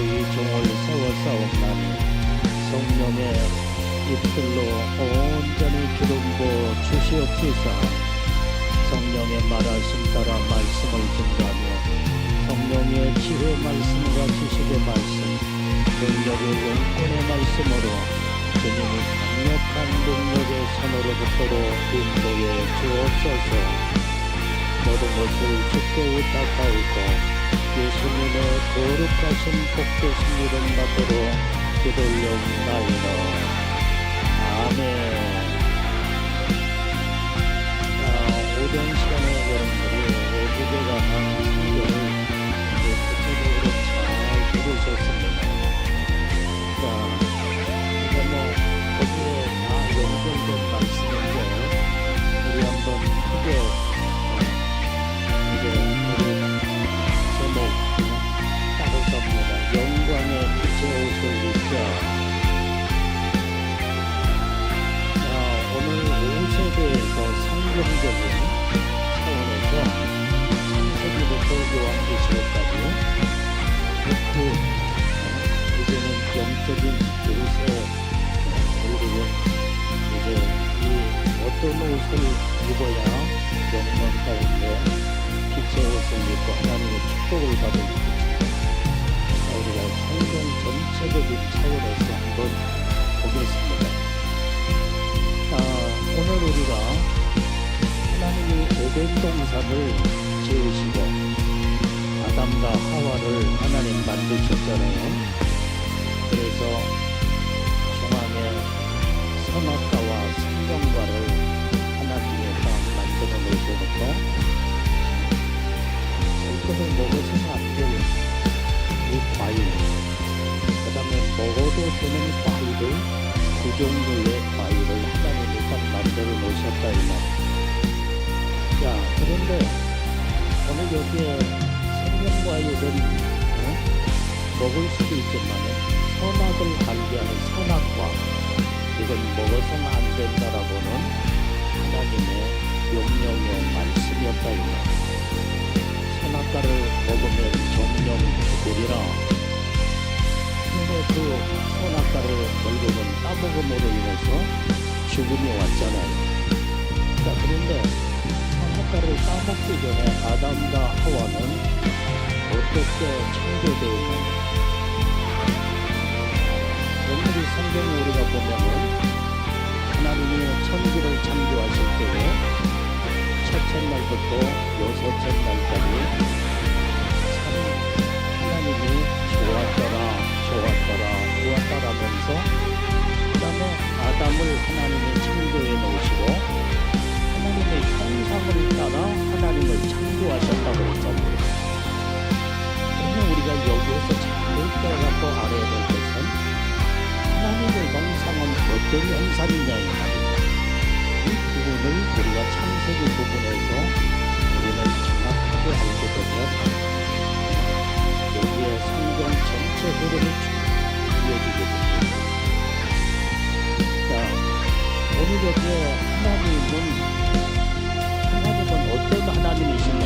너희 종을 세워싸옵나니 성령의 입술로 온전히 기름 부어 주시옵시사. 성령의 말하심 따라 말씀을 증거하며 성령의 지혜 말씀과 지식의 말씀, 능력의 영권의 말씀으로 주님이 강력한 능력의 손으로부터로 인도해 주옵소서. 모든 것을 주께 의탁하오고 예수님의 거룩하신 복되신 이름 받도록 기도하옵나이다. 아멘. 오전 시간에 여러분들이 예배가 한 성경을 구체적으로 잘 들으셨습니다. 이제 거기에 다 연결된 말씀인데 우리 한번 크게 이제 우리 제목 따를 겁니다. 영광의 빛의 옷을 입자. 오늘 옷에 대해서 성경적인 차원에서 창세기부터 요한계시록까지 이제는 영적인 옷의 결국은 이제 이 어떤 옷을 입어야 영광 가운데 빛의 옷을 입고 하나님의 축복을 받을 수 있습니다. 우리가 성경 전체적인 차원에서 한번 보겠습니다. 오늘 우리가 하나님이 에덴 동산을 지으시고 아담과 하와를 하나님 만드셨잖아요. 그래서 중앙에 선악과와 생명과를 하나님께서 만들어 놓으셔놓고 절대로 먹어서는 안 될 이 과일, 그 다음에 먹어도 되는 과일을 그 종류의 과일을 하나님이 딱 만들어 놓으셨다 이 말. 자, 그런데 오늘 여기에 생명과일은 먹을 수도 있지만 선악을 알게 하는 선악과 이건 먹어서는 안 된다라고는 하나님의 명령의 말씀이었다 이 말. 선악과를 먹으면 정령 죽으리라. 근데 그 선악과를 결국은 따먹음으로 인해서 죽음이 왔잖아요. 자, 그런데 선악과를 따먹기 전에 아담과 하와는 어떻게 창조되어 있는가? 오늘 이 성경을 우리가 보면은 하나님이 천지를 창조하실 때에 첫째 날부터 여섯째 날까지 하나님이 좋았더라면서 그 다음에 아담을 하나님이 창조해 놓으시고 하나님의 형상을 따라 하나님을 창조하셨다고 했잖아요. 그러면 우리가 여기에서 잘 깨닫고 알아야 될 것은 하나님의 형상은 어떤 형상이냐의 말입니다. 이 부분을 우리가 창세기 부분에서 우리는 정확하게 알게 되면 여기에 성경 전체 흐름이 이어지게 됩니다. 자, 오늘 여기에 하나님은 어떤 하나님이시냐면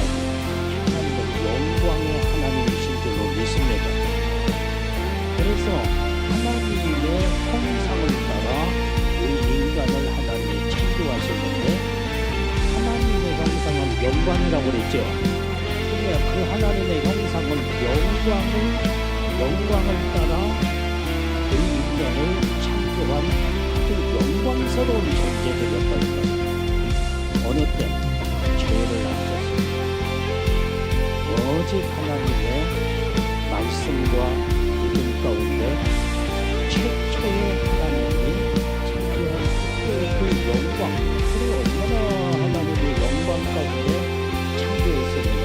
하나님은 영광의 하나님이신 줄로 믿습니다. 그래서 하나님의 형상을 따라 우리 인간을 하나님이 창조하셨는데 하나님의 형상은 영광이라고 그랬죠. 그 하나님의 형상은 영광을 따라 우리 인간을 창조한 아주 영광스러운 존재들이었다는 것. 어느 때 죄를 안 졌습니다. 오직 하나님의 말씀과 믿음 가운데 최초의 하나님이 창조한 그 영광, 그리고 얼마나 하나님의 영광 가운데 창조했으면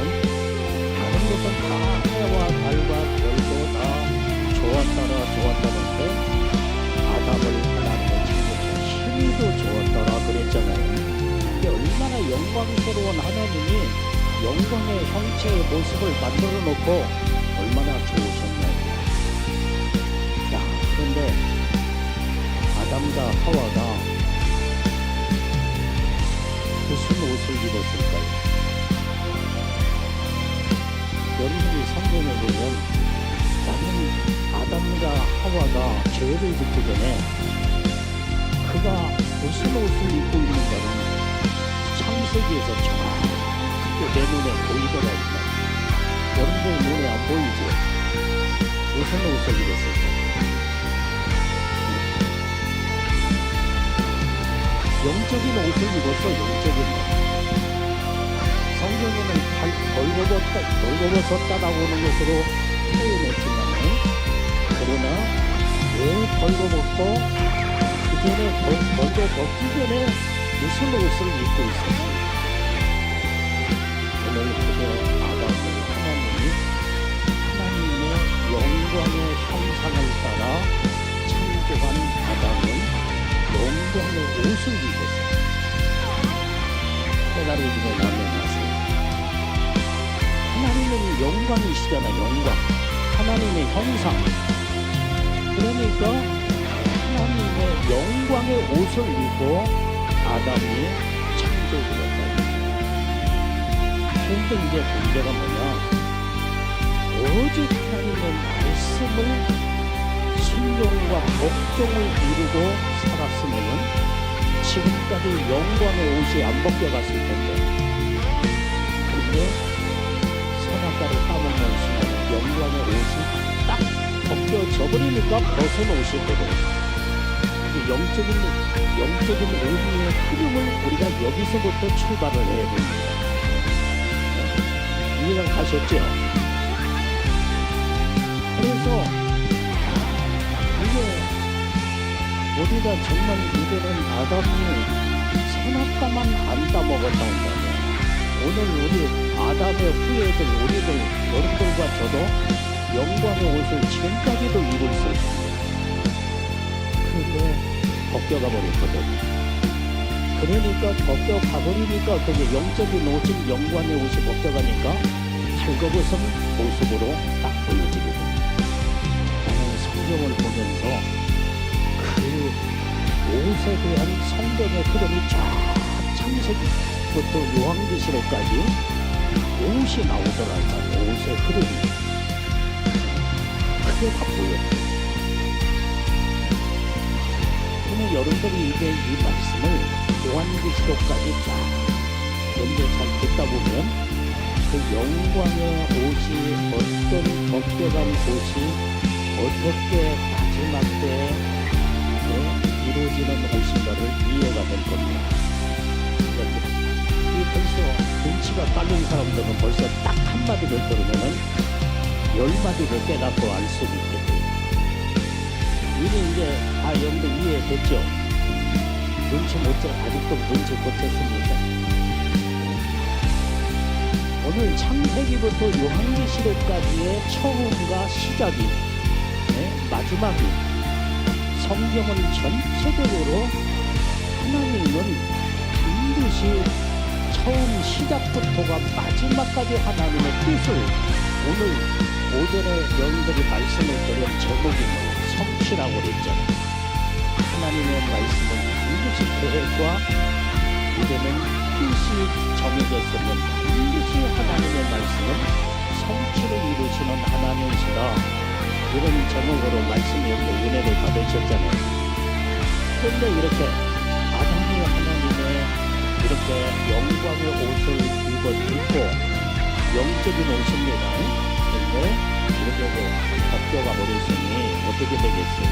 것은 다 해와 달과 별도 다 좋았다는데 아담을 하나님의 창조한 힘도 좋았더라 그랬잖아요. 이게 얼마나 영광스러운 하나님이 영광의 형체의 모습을 만들어 놓고 얼마나 좋으셨나요. 자, 그런데 아담과 하와가 무슨 옷을 입었을까요? 여러분이 성경에 보면 아담과 하와가 죄를 짓기 전에 그가 무슨 옷을 입고 있는가는 창세기에서 정확하게 내 눈에 보이더라 있다. 여러분들 눈에 안 보이죠? 무슨 옷을 입었을까? 영적인 옷을 입었어. 영적인 옷. 성경에는 벌거벗었다라고 하는 것으로 표현했지만 그러나 왜 벌거벗고 그 전에 벌거벗기 전에 무슨 옷을 입고 있었습니까? 오늘 그대 아담을 하나님이 하나님의 영광의 형상을 따라 창조한 아담은 영광의 옷을 입었어요. 깨달으시고 나면 하나님은 영광이시잖아요. 영광. 하나님의 형상. 그러니까 하나님의 영광의 옷을 입고 아담이 창조되었다. 그런데 이제 문제가 뭐냐? 오직 하나님의 말씀을 순종과 복종을 이루고 살았으면 지금까지 영광의 옷이 안 벗겨갔을 텐데. 그런데 선악과를 따먹는 순간 영광의 옷이 딱 벗겨져 버리니까 벗은 옷이 되고 영적인 의미의 흐름을 우리가 여기서부터 출발을 해야 됩니다. 이해가 가셨죠? 그래서 이게 우리가 정말 이제는 아담이 선악과만 안 따먹었다 한다면 오늘 우리 아담의 후예들 우리들 여러분들과 저도 영광의 옷을 지금까지도 입을 수 있습니다. 그런데 벗겨가 버렸거든요. 그러니까 벗겨가 버리니까 그게 영적인 옷인 영광의 옷이 벗겨가니까 벌거벗은 모습으로 딱 보여지게 됩니다. 나는 성경을 보면서 그 옷에 대한 성경의 흐름이 쫙 창세기부터 요한계시록까지 옷이 나오더라고요. 옷의 흐름이 크게 다 보여요. 그러면 여러분들이 이제 이 말씀을 요한계시록까지 쫙 연대 잘 듣다 보면 그 영광의 옷이 어떤 벗겨간 옷이 어떻게 마지막 때에 이루어지는 옷인가를 이해가 될 겁니다. 이 벌써 눈치가 빠른 사람들은 벌써 딱 한마디를 들으면은 10마디를 깨닫고 알 수 있겠죠. 이미 이제 다 여러분들 이해됐죠? 아직도 눈치 못 챘습니까? 오늘 창세기부터 요한계시록까지의 처음과 시작이 마지막이 성경은 전체적으로 하나님은 반드시 처음 시작부터가 마지막까지 하나님의 뜻을 오늘 오전에 여러분들이 말씀을 드린 제목이 성취라고 그랬잖아요. 하나님의 말씀은 반드시 계획과 이제는 뜻이 정해졌으면 반드시 하나님의 말씀은 성취를 이루시는 하나님이시다. 이런 제목으로 말씀이 없고 은혜를 받으셨잖아요. 그런데 이렇게 아담이 하나님의 이렇게 영광의 옷을 입고 영적인 옷입니다. 그런데 이렇게 벗겨가 버렸으니 어떻게 되겠어요?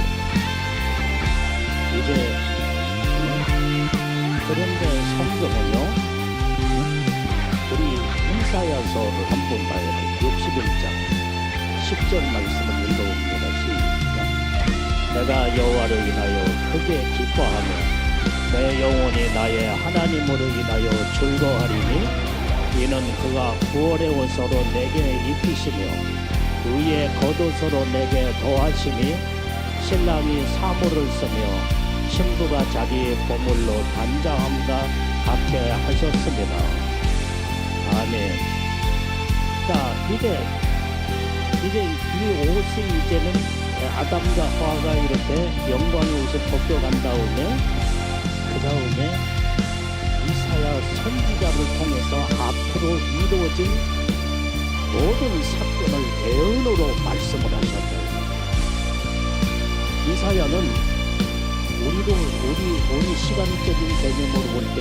이제 그런데 성경은요, 우리 이사야서를 한번 봐야 돼요. 61장 10절 말씀을 읽어봅니다. 시작. 내가 여호와를 인하여 크게 기뻐하며 내 영혼이 나의 하나님으로 인하여 즐거워하리니 이는 그가 구원의 옷으로 내게 입히시며 의의 겉옷으로 내게 더하시니 신랑이 사물을 쓰며 신부가 자기 보물로 단장함과 같게 하셨습니다. 아멘. 자, 이제 이 옷이 이제는 아담과 하와가 이렇게 영광의 옷을 벗겨간 다음에 그 다음에 이사야 선지자를 통해서 앞으로 이루어진 모든 사건을 예언으로 말씀을 하셨다. 이사야는 우리 시간적인 개념으로 볼 때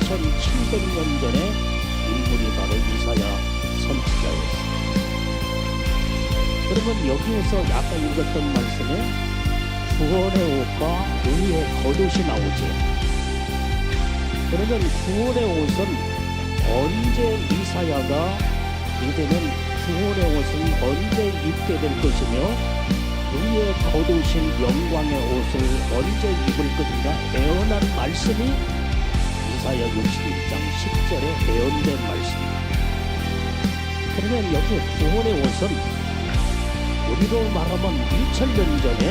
2700년 전에 인물이 바로 이사야 선지자였습니다. 그러면 여기에서 아까 읽었던 말씀에 구원의 옷과 의의 겉옷이 나오죠. 그러면 구원의 옷은 언제 이사야가 이제는 구원의 옷을 언제 입게 될 것이며 의의 겉옷인 영광의 옷을 언제 입을 것인가 예언한 말씀이 이사야 61장 10절에 예언된 말씀입니다. 그러면 여기 구원의 옷은 우리로 말하면 2000년 전에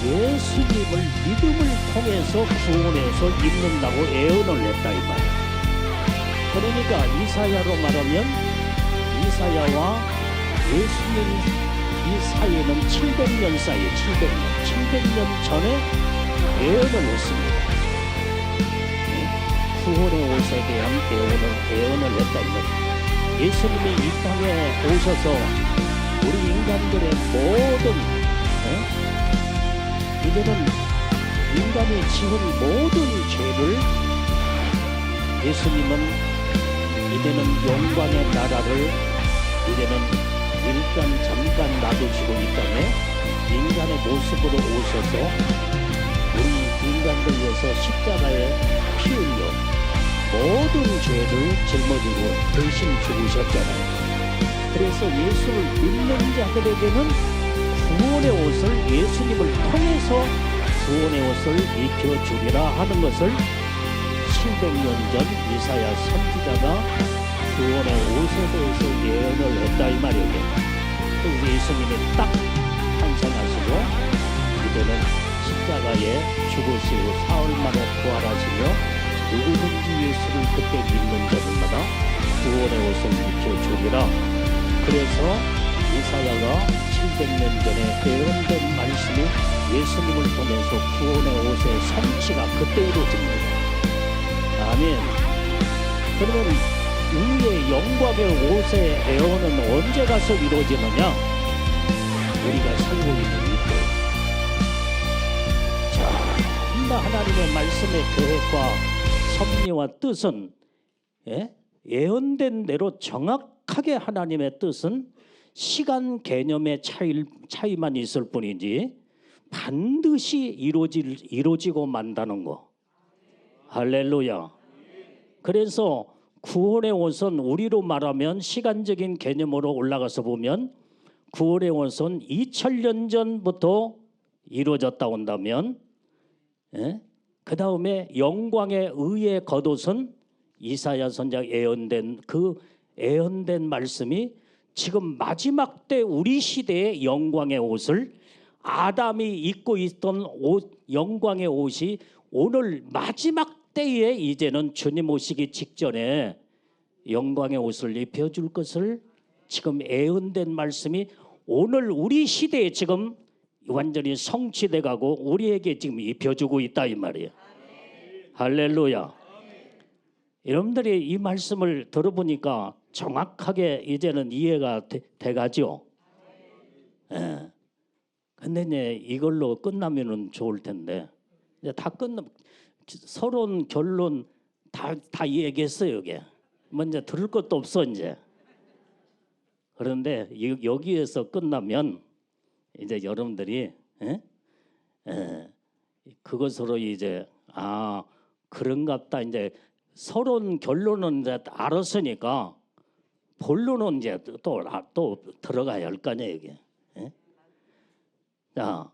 예수님을 믿음을 통해서 구원해서 입는다고 예언을 했다 이 말이에요. 그러니까 이사야로 말하면 이사야와 예수님 이 사이에는 700년 사이에 700년 전에 예언을 했습니다. 구원의 옷에 대한 예언을 했다 이 말이에요. 예수님이 이 땅에 오셔서 우리 인간들의 모든 이제는 인간이 지은 모든 죄를 예수님은 이제는 영광의 나라를 이제는 일단 잠깐 놔두시고 이 땅에 인간의 모습으로 오셔서 우리 인간들 위해서 십자가에 피 흘려 모든 죄를 짊어지고 대신 죽으셨잖아요. 그래서 예수를 믿는 자들에게는 구원의 옷을 예수님을 통해서 구원의 옷을 입혀주리라 하는 것을 700년 전 이사야 선지자가 구원의 옷에 대해서 예언을 했다 이 말이에요. 그래서 예수님이 딱 탄생하시고 이제는 십자가에 죽으시고 사흘 만에 부활하시며 누구든지 예수를 그때 믿는 자들마다 구원의 옷을 입혀주리라. 그래서 이사야가 700년 전에 예언된 말씀이 예수님을 통해서 구원의 옷의 성취가 그때 이루어집니다. 아멘. 그러면 의의 영광의 옷의 예언은 언제 가서 이루어지느냐? 우리가 살고 있는 이때. 자, 하나님의 말씀의 계획과 섭리와 뜻은 예언된 대로 정확하게 하나님의 뜻은 시간 개념의 차이만 있을 뿐이지 반드시 이루어지고 만다는 거. 할렐루야. 그래서 구원의 옷은 우리로 말하면 시간적인 개념으로 올라가서 보면 구원의 옷은 2000년 전부터 이루어졌다 온다면 그 다음에 영광의 의의 겉옷은 이사야 선지자 예언된 그 예언된 말씀이 지금 마지막 때 우리 시대의 영광의 옷을 아담이 입고 있던 옷, 영광의 옷이 오늘 마지막 때에 이제는 주님 오시기 직전에 영광의 옷을 입혀줄 것을 지금 예언된 말씀이 오늘 우리 시대에 지금 완전히 성취돼 가고 우리에게 지금 입혀주고 있다 이 말이에요. 할렐루야. 여러분들이 이 말씀을 들어보니까 정확하게 이제는 이해가 돼가죠. 근데 이제 이걸로 끝나면은 좋을 텐데 이제 다 서론 결론 다 얘기했어요. 이게 먼저 들을 것도 없어 이제. 그런데 여기에서 끝나면 이제 여러분들이 그것으로 이제 그런갑다 이제 서론 결론은 이제 알았으니까 본론은 이제 또 들어가야 할 거 아니에요 이게. 자,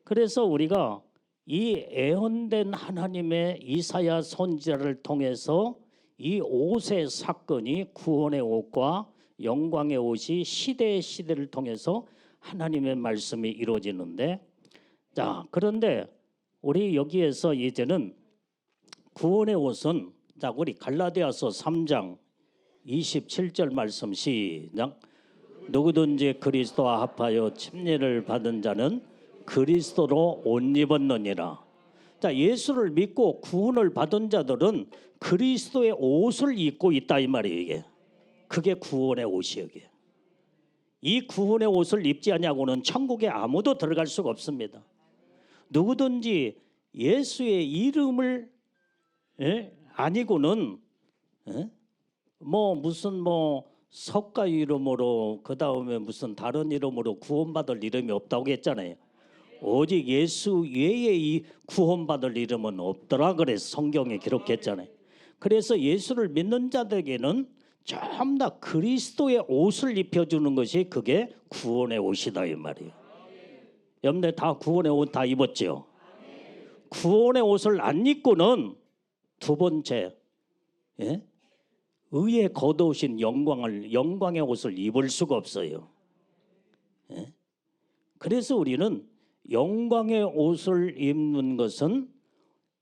그래서 우리가 이 예언된 하나님의 이사야 선지자를 통해서 이 옷의 사건이 구원의 옷과 영광의 옷이 시대를 통해서 하나님의 말씀이 이루어지는데, 자, 그런데 우리 여기에서 이제는 구원의 옷은, 자, 우리 갈라디아서 3장 27절 말씀 시작. 누구든지 그리스도와 합하여 침례를 받은 자는 그리스도로 옷 입었느니라. 자, 예수를 믿고 구원을 받은 자들은 그리스도의 옷을 입고 있다 이 말이에요. 이게 그게 구원의 옷이에요. 이게. 이 구원의 옷을 입지 않냐고는 천국에 아무도 들어갈 수가 없습니다. 누구든지 예수의 이름을 아니고는 뭐 무슨 뭐 석가 이름으로 그 다음에 무슨 다른 이름으로 구원받을 이름이 없다고 했잖아요. 오직 예수 외에 이 구원받을 이름은 없더라 그래서 성경에 기록했잖아요. 그래서 예수를 믿는 자들에게는 전부 다 그리스도의 옷을 입혀주는 것이 그게 구원의 옷이다 이 말이에요. 여러분들 다 구원의 옷 다 입었죠? 구원의 옷을 안 입고는 두 번째 의에 거두신 영광의 옷을 입을 수가 없어요. 그래서 우리는 영광의 옷을 입는 것은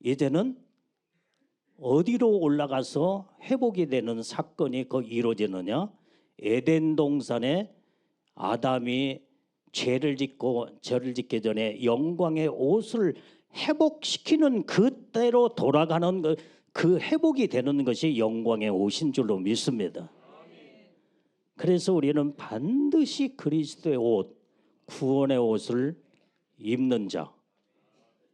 이제는 어디로 올라가서 회복이 되는 사건이 이루어지느냐? 에덴 동산에 아담이 죄를 짓고 저를 짓기 전에 영광의 옷을 회복시키는 그때로 돌아가는 그 회복이 되는 것이 영광의 옷인 줄로 믿습니다. 그래서 우리는 반드시 그리스도의 옷, 구원의 옷을 입는 자.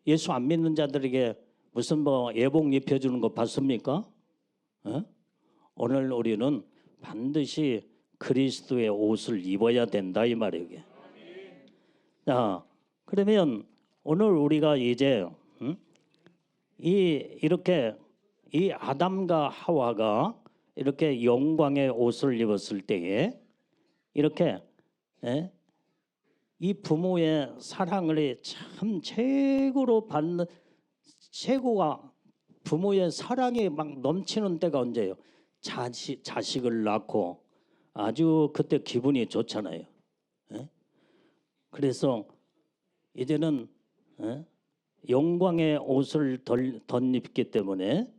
예수 안 믿는 자들에게 무슨 뭐 예복 입혀주는 거 봤습니까? 오늘 우리는 반드시 그리스도의 옷을 입어야 된다 이 말이에요. 자, 그러면 오늘 우리가 이제 이렇게 이 아담과 하와가 이렇게 영광의 옷을 입었을 때에 이렇게 이 부모의 사랑을 참 최고로 받는 최고가 부모의 사랑이 막 넘치는 때가 언제예요? 자식을 낳고 아주 그때 기분이 좋잖아요. 그래서 이제는 영광의 옷을 덧입기 때문에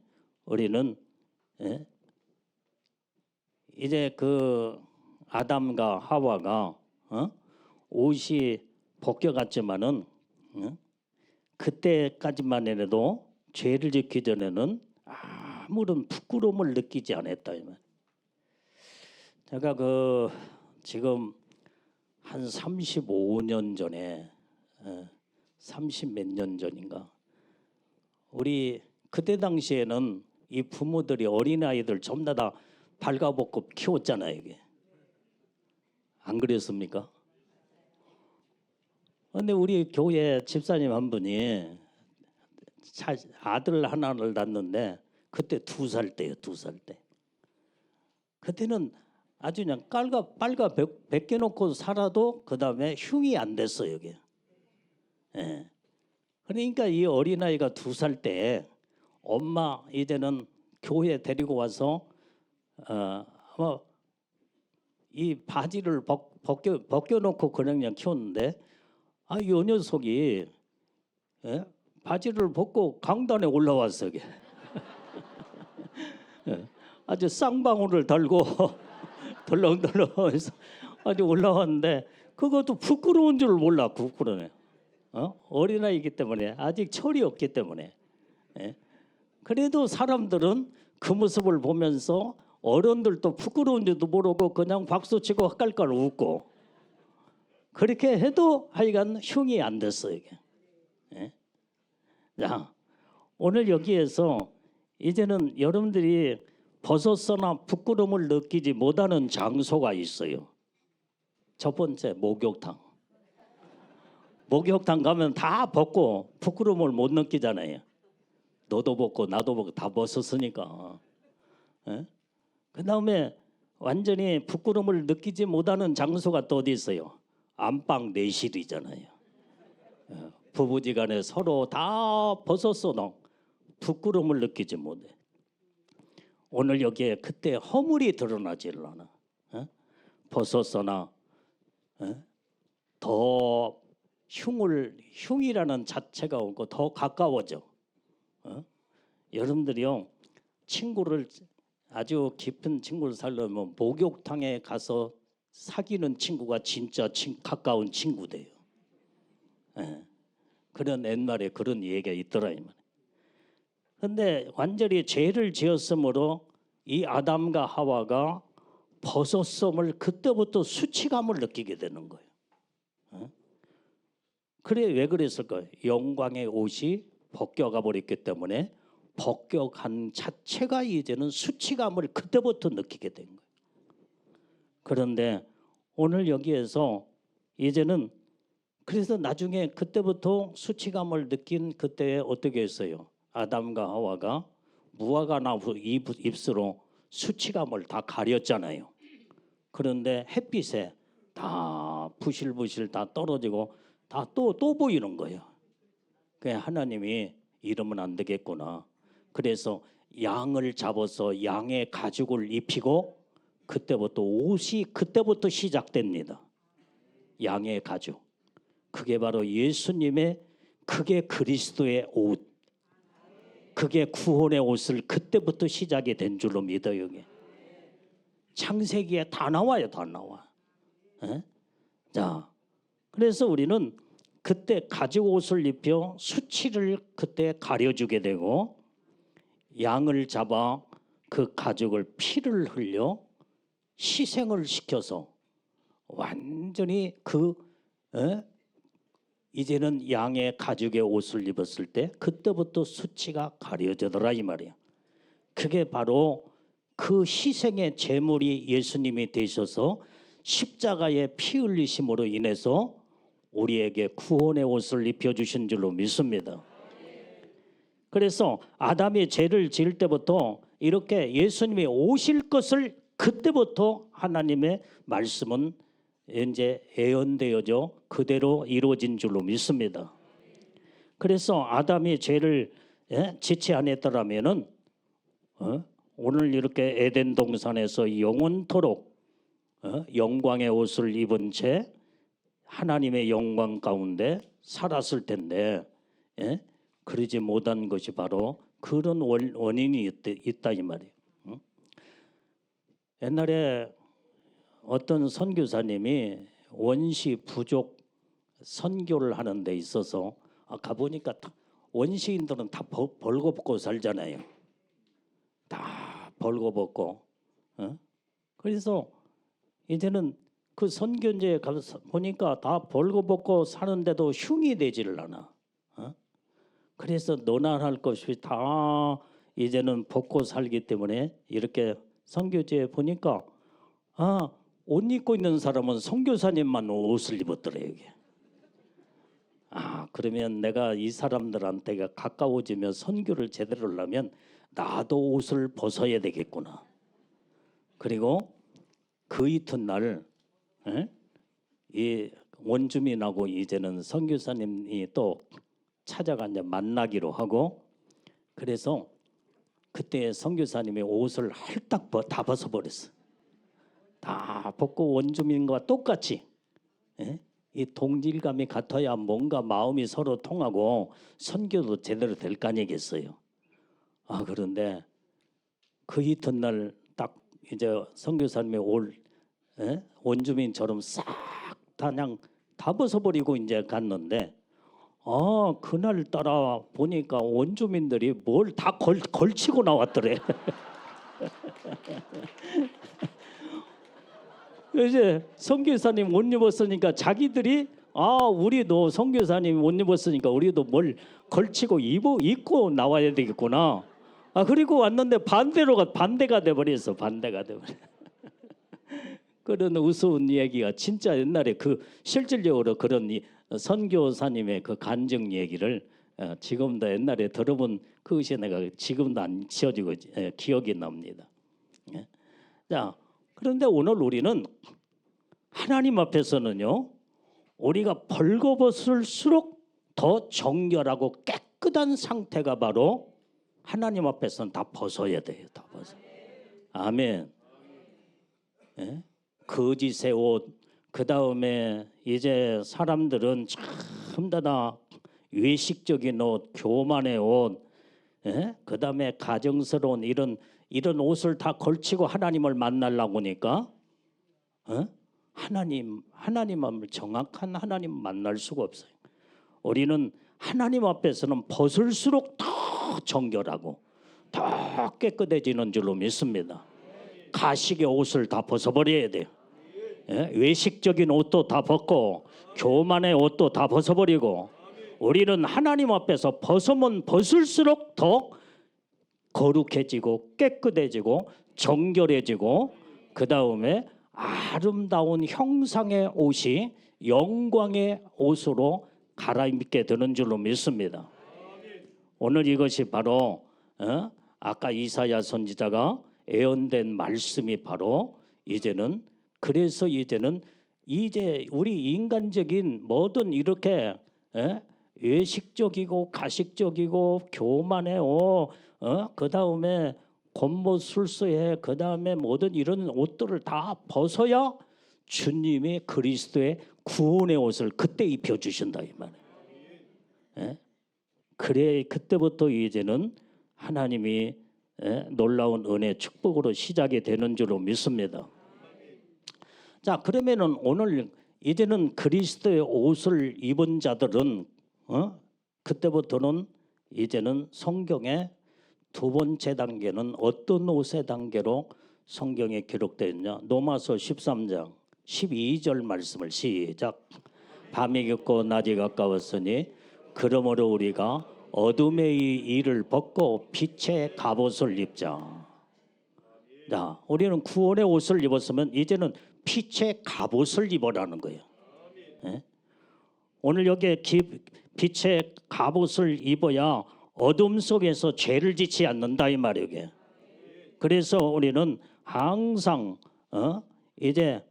우리는 이제 그 아담과 하와가 옷이 벗겨갔지만은 그때까지만 해도 죄를 짓기 전에는 아무런 부끄러움을 느끼지 않았다. 제가 지금 한 35년 전에 30 몇 년 전인가 우리 그때 당시에는 이 부모들이 어린아이들 전부 다 발가벗고 키웠잖아요. 이게 안 그랬습니까? 근데 우리 교회 집사님 한 분이 아들 하나를 낳는데 그때 2살 때예요. 2살 때. 그때는 아주 그냥 빨가 벗겨놓고 살아도 그 다음에 흉이 안 됐어요. 이게. 그러니까 이 어린아이가 2살 때 엄마 이제는 교회 데리고 와서 이 바지를 벗겨놓고 그냥 키웠는데 이 녀석이 바지를 벗고 강단에 올라왔어. 아주 쌍방울을 달고 덜렁덜렁해서 아주 올라왔는데 그것도 부끄러운 줄 몰라. 부끄러워요. 어린아이기 때문에 아직 철이 없기 때문에. 그래도 사람들은 그 모습을 보면서 어른들도 부끄러운지도 모르고 그냥 박수치고 깔깔 웃고 그렇게 해도 하여간 흉이 안 됐어요. 이게. 자, 오늘 여기에서 이제는 여러분들이 벗어서나 부끄러움을 느끼지 못하는 장소가 있어요. 첫 번째 목욕탕. 목욕탕 가면 다 벗고 부끄러움을 못 느끼잖아요. 너도 벗고 나도 벗고 다 벗었으니까. 그 다음에 완전히 부끄러움을 느끼지 못하는 장소가 또 어디 있어요? 안방 내실이잖아요. 부부지간에 서로 다 벗었어도 부끄러움을 느끼지 못해. 오늘 여기에 그때 허물이 드러나지를 않아. 벗었으나 더 흉이라는 자체가 오고 더 가까워져. 여러분들이요 친구를 아주 깊은 친구를 살려면 목욕탕에 가서 사귀는 친구가 진짜 가까운 친구 돼요. 그런 옛말에 그런 얘기가 있더라. 그런데 완전히 죄를 지었으므로 이 아담과 하와가 벗었음을 그때부터 수치감을 느끼게 되는 거예요. 그래 왜 그랬을까요? 영광의 옷이 벗겨가 버렸기 때문에 벗겨간 자체가 이제는 수치감을 그때부터 느끼게 된 거예요. 그런데 오늘 여기에서 이제는 그래서 나중에 그때부터 수치감을 느낀 그때에 어떻게 했어요? 아담과 하와가 무화과 나무 잎으로 수치감을 다 가렸잖아요. 그런데 햇빛에 다 부실부실 다 떨어지고 다 또 보이는 거예요. 그래 하나님이 이러면 안 되겠구나. 그래서 양을 잡아서 양의 가죽을 입히고 그때부터 옷이 그때부터 시작됩니다. 양의 가죽. 그게 바로 예수님의 그게 그리스도의 옷. 그게 구원의 옷을 그때부터 시작이 된 줄로 믿어요. 이게. 창세기에 다 나와요. 다 나와. 에? 자, 그래서 우리는 그때 가죽 옷을 입혀 수치를 그때 가려주게 되고 양을 잡아 그 가죽을 피를 흘려 희생을 시켜서 완전히 이제는 양의 가죽의 옷을 입었을 때 그때부터 수치가 가려지더라 이 말이에요. 그게 바로 그 희생의 제물이 예수님이 되셔서 십자가의 피 흘리심으로 인해서 우리에게 구원의 옷을 입혀주신 줄로 믿습니다. 그래서 아담이 죄를 지을 때부터 이렇게 예수님이 오실 것을 그때부터 하나님의 말씀은 이제 예언되어져 그대로 이루어진 줄로 믿습니다. 그래서 아담이 죄를 지체 안 했더라면은 오늘 이렇게 에덴 동산에서 영원토록 영광의 옷을 입은 채 하나님의 영광 가운데 살았을 텐데 그러지 못한 것이 바로 그런 원인이 있다 이 말이에요. 옛날에 어떤 선교사님이 원시 부족 선교를 하는 데 있어서 가보니까 원시인들은 다 벌거벗고 살잖아요. 다 벌거벗고. 그래서 이제는 그 선교지에 가서 보니까 다 벌거벗고 사는데도 흉이 되지를 않아. 그래서 너나 할 것이 다 이제는 벗고 살기 때문에 이렇게 선교지에 보니까 옷 입고 있는 사람은 선교사님만 옷을 입었더래요. 이게. 그러면 내가 이 사람들한테 가까워지면 선교를 제대로 하려면 나도 옷을 벗어야 되겠구나. 그리고 그 이튿날 이 원주민하고 이제는 선교사님이 또 찾아가 이제 만나기로 하고 그래서 그때 선교사님의 옷을 헐딱 다 벗어버렸어. 다 벗고 원주민과 똑같이 이 동질감이 같아야 뭔가 마음이 서로 통하고 선교도 제대로 될 거 아니겠어요. 그런데 그 이튿날 딱 이제 선교사님의 원주민처럼 싹 다 그냥 다 벗어버리고 이제 갔는데 그날 따라 보니까 원주민들이 뭘 다 걸치고 나왔더래. 이제 선교사님 옷 입었으니까 자기들이 우리도 선교사님 옷 입었으니까 우리도 뭘 걸치고 입고 나와야 되겠구나. 그리고 왔는데 반대가 돼버렸어. 반대가 돼버려. 그런 우스운 얘기가 진짜 옛날에 그 실질적으로 그런 선교사님의 그 간증 얘기를 지금도 옛날에 들어본 그것이 내가 지금도 안 지워지고 기억이 납니다. 자, 그런데 오늘 우리는 하나님 앞에서는요, 우리가 벌거벗을수록 더 정결하고 깨끗한 상태가 바로 하나님 앞에서는 다 벗어야 돼요. 다 벗어. 아멘. 거짓의 옷, 그 다음에 이제 사람들은 참 다 외식적인 옷, 교만의 옷, 그 다음에 가정스러운 이런 옷을 다 걸치고 하나님을 만나려고 하니까 하나님을 정확한 하나님 만날 수가 없어요. 우리는 하나님 앞에서는 벗을수록 더 정결하고 더 깨끗해지는 줄로 믿습니다. 가식의 옷을 다 벗어버려야 돼요. 예? 외식적인 옷도 다 벗고 교만의 옷도 다 벗어버리고 우리는 하나님 앞에서 벗으면 벗을수록 더 거룩해지고 깨끗해지고 정결해지고 그 다음에 아름다운 형상의 옷이 영광의 옷으로 갈아입게 되는 줄로 믿습니다. 오늘 이것이 바로 아까 이사야 선지자가 예언된 말씀이 바로 이제는 그래서 이제는 이제 우리 인간적인 뭐든 이렇게 외식적이고 가식적이고 교만해요. 그 다음에 겉모술수해. 그 다음에 모든 이런 옷들을 다 벗어야 주님의 그리스도의 구원의 옷을 그때 입혀주신다 이 말이에요. 그래 그때부터 이제는 하나님이 놀라운 은혜 축복으로 시작이 되는 줄로 믿습니다. 자 그러면은 오늘 이제는 그리스도의 옷을 입은 자들은 그때부터는 이제는 성경의 두 번째 단계는 어떤 옷의 단계로 성경에 기록되어 있냐? 로마서 13장 12절 말씀을 시작. 밤이 깊고 낮이 가까웠으니 그러므로 우리가 어둠의 일을 벗고 빛의 갑옷을 입자. 자, 우리는 구원의 옷을 입었으면 이제는 빛의 갑옷을 입으라는 거예요. 예? 오늘 여기에 빛의 갑옷을 입어야 어둠 속에서 죄를 짓지 않는다 이 말이에요. 그래서 우리는 항상 이제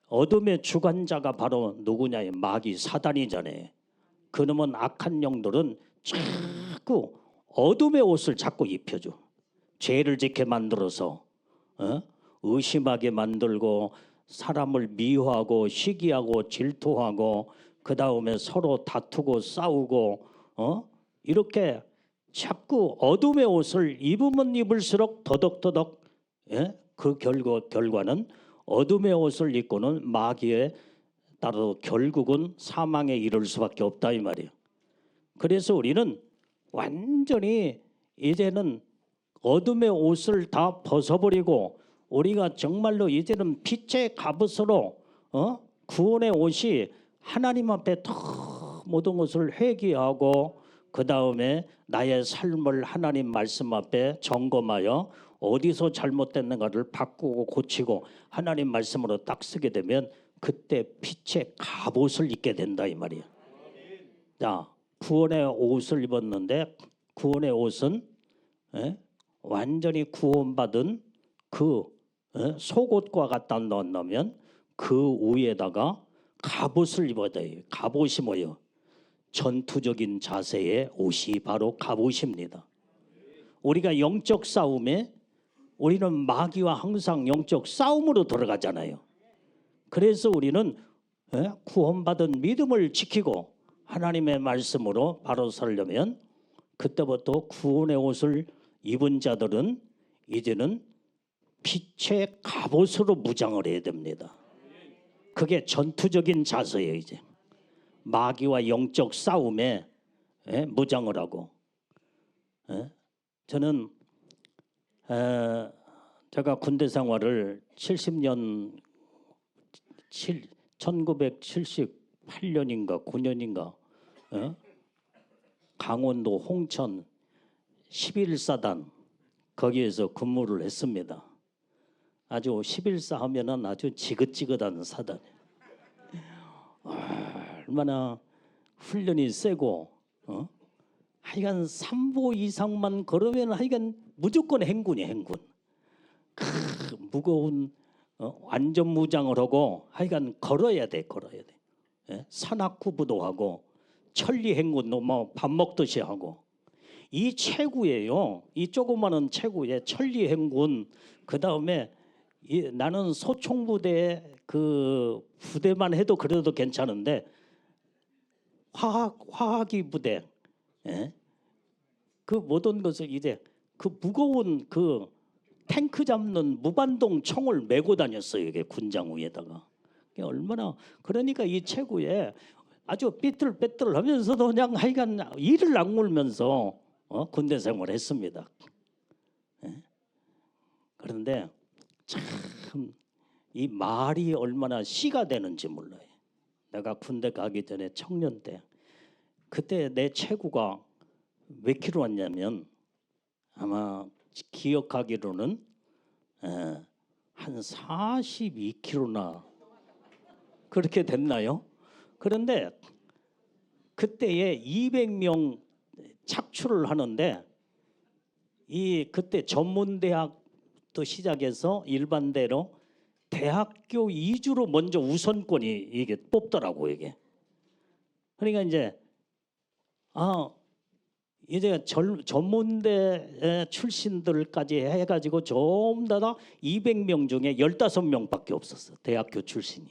어둠의 주관자가 바로 누구냐? 마귀 사단이잖아요. 그놈은 악한 영들은 자꾸 어둠의 옷을 자꾸 입혀줘. 죄를 짓게 만들어서 의심하게 만들고 사람을 미워하고 시기하고 질투하고 그 다음에 서로 다투고 싸우고 이렇게 자꾸 어둠의 옷을 입으면 입을수록 더덕더덕 그 결과는 어둠의 옷을 입고는 마귀에 따라 결국은 사망에 이를 수밖에 없다 이 말이에요. 그래서 우리는 완전히 이제는 어둠의 옷을 다 벗어버리고 우리가 정말로 이제는 빛의 갑옷으로 구원의 옷이 하나님 앞에 더 모든 것을 회개하고 그 다음에 나의 삶을 하나님 말씀 앞에 점검하여 어디서 잘못됐는가를 바꾸고 고치고 하나님 말씀으로 딱 쓰게 되면 그때 빛의 갑옷을 입게 된다 이 말이에요. 자, 구원의 옷을 입었는데 구원의 옷은 완전히 구원받은 그 속옷과 갖다 넣으면 그 위에다가 갑옷을 입어야 돼요. 갑옷이 뭐예요? 전투적인 자세의 옷이 바로 갑옷입니다. 우리가 영적 싸움에 우리는 마귀와 항상 영적 싸움으로 들어가잖아요. 그래서 우리는 구원받은 믿음을 지키고 하나님의 말씀으로 바로 서려면 그때부터 구원의 옷을 입은 자들은 이제는 빛의 갑옷으로 무장을 해야 됩니다. 그게 전투적인 자세예요. 이제 마귀와 영적 싸움에 무장을 하고 저는 제가 군대 생활을 70년 1978년인가 9년인가 강원도 홍천 11사단 거기에서 근무를 했습니다. 아주 11사 하면은 아주 지긋지긋한 사단. 얼마나 훈련이 세고 하여간 3보 이상만 걸으면 하여간 무조건 행군이야 행군. 무거운 완전 무장을 하고 하여간 걸어야 돼. 산악구부도 하고 천리 행군도 뭐 밥 먹듯이 하고 이 체구예요. 이 조그마한 체구에 천리 행군 그 다음에 나는 소총부대 그 부대만 해도 그래도 괜찮은데 화학이 부대 그 모든 것을 이제 그 무거운 그 탱크 잡는 무반동 총을 메고 다녔어요. 이게 군장 위에다가 얼마나 그러니까 이 체구에 아주 삐뚤빼뚤하면서도 그냥 하여간 이를 악물면서 군대 생활을 했습니다. 그런데 참 이 말이 얼마나 씨가 되는지 몰라요. 내가 군대 가기 전에 청년 때 그때 내 체구가 몇 킬로 왔냐면 아마 기억하기로는 한 42킬로나 그렇게 됐나요? 그런데 그때에 200명 착출을 하는데 이 그때 전문대학도 시작해서 일반대로 대학교 이주로 먼저 우선권이 이게 뽑더라고 이게. 그러니까 이제 전문대 출신들까지 해가지고 전부 다 200명 중에 15명밖에 없었어 대학교 출신이.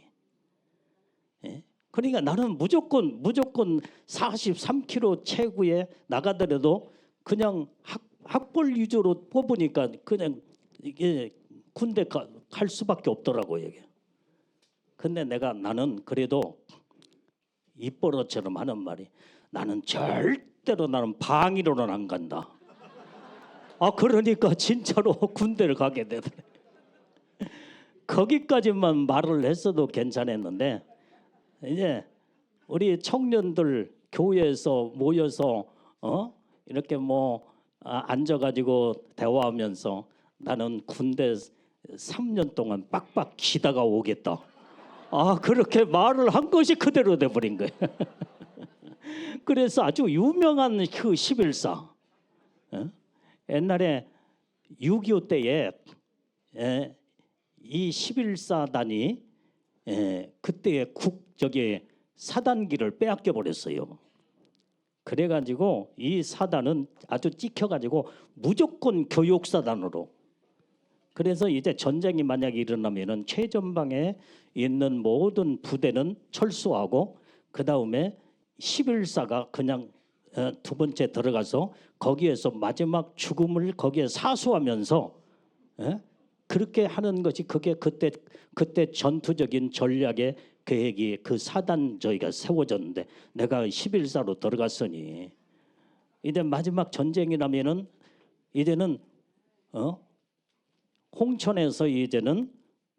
예? 그러니까 나는 무조건 43kg 체구에 나가더라도 그냥 학벌 위주로 뽑으니까 그냥 이게 군대 갈 수밖에 없더라고 이게. 근데 나는 그래도 입버릇처럼 하는 말이 나는 절대로 나는 방위로는 안 간다. 그러니까 진짜로 군대를 가게 되더래. 거기까지만 말을 했어도 괜찮았는데 이제 우리 청년들 교회에서 모여서 이렇게 앉아가지고 대화하면서 나는 군대 3년 동안 빡빡 기다가 오겠다. 그렇게 말을 한 것이 그대로 돼버린 거예요. 그래서 아주 유명한 그 11사 옛날에 6.25 때에 이 11사단이 그때의 사단기를 빼앗겨 버렸어요. 그래가지고 이 사단은 아주 찍혀가지고 무조건 교육사단으로. 그래서 이제 전쟁이 만약에 일어나면은 최전방에 있는 모든 부대는 철수하고 그 다음에 11사가 그냥 두 번째 들어가서 거기에서 마지막 죽음을 거기에 사수하면서 그렇게 하는 것이 그게 그때 전투적인 전략의 계획이 그 사단 저희가 세워졌는데 내가 11사로 들어갔으니 이제 마지막 전쟁이 나면은 이제는 홍천에서 이제는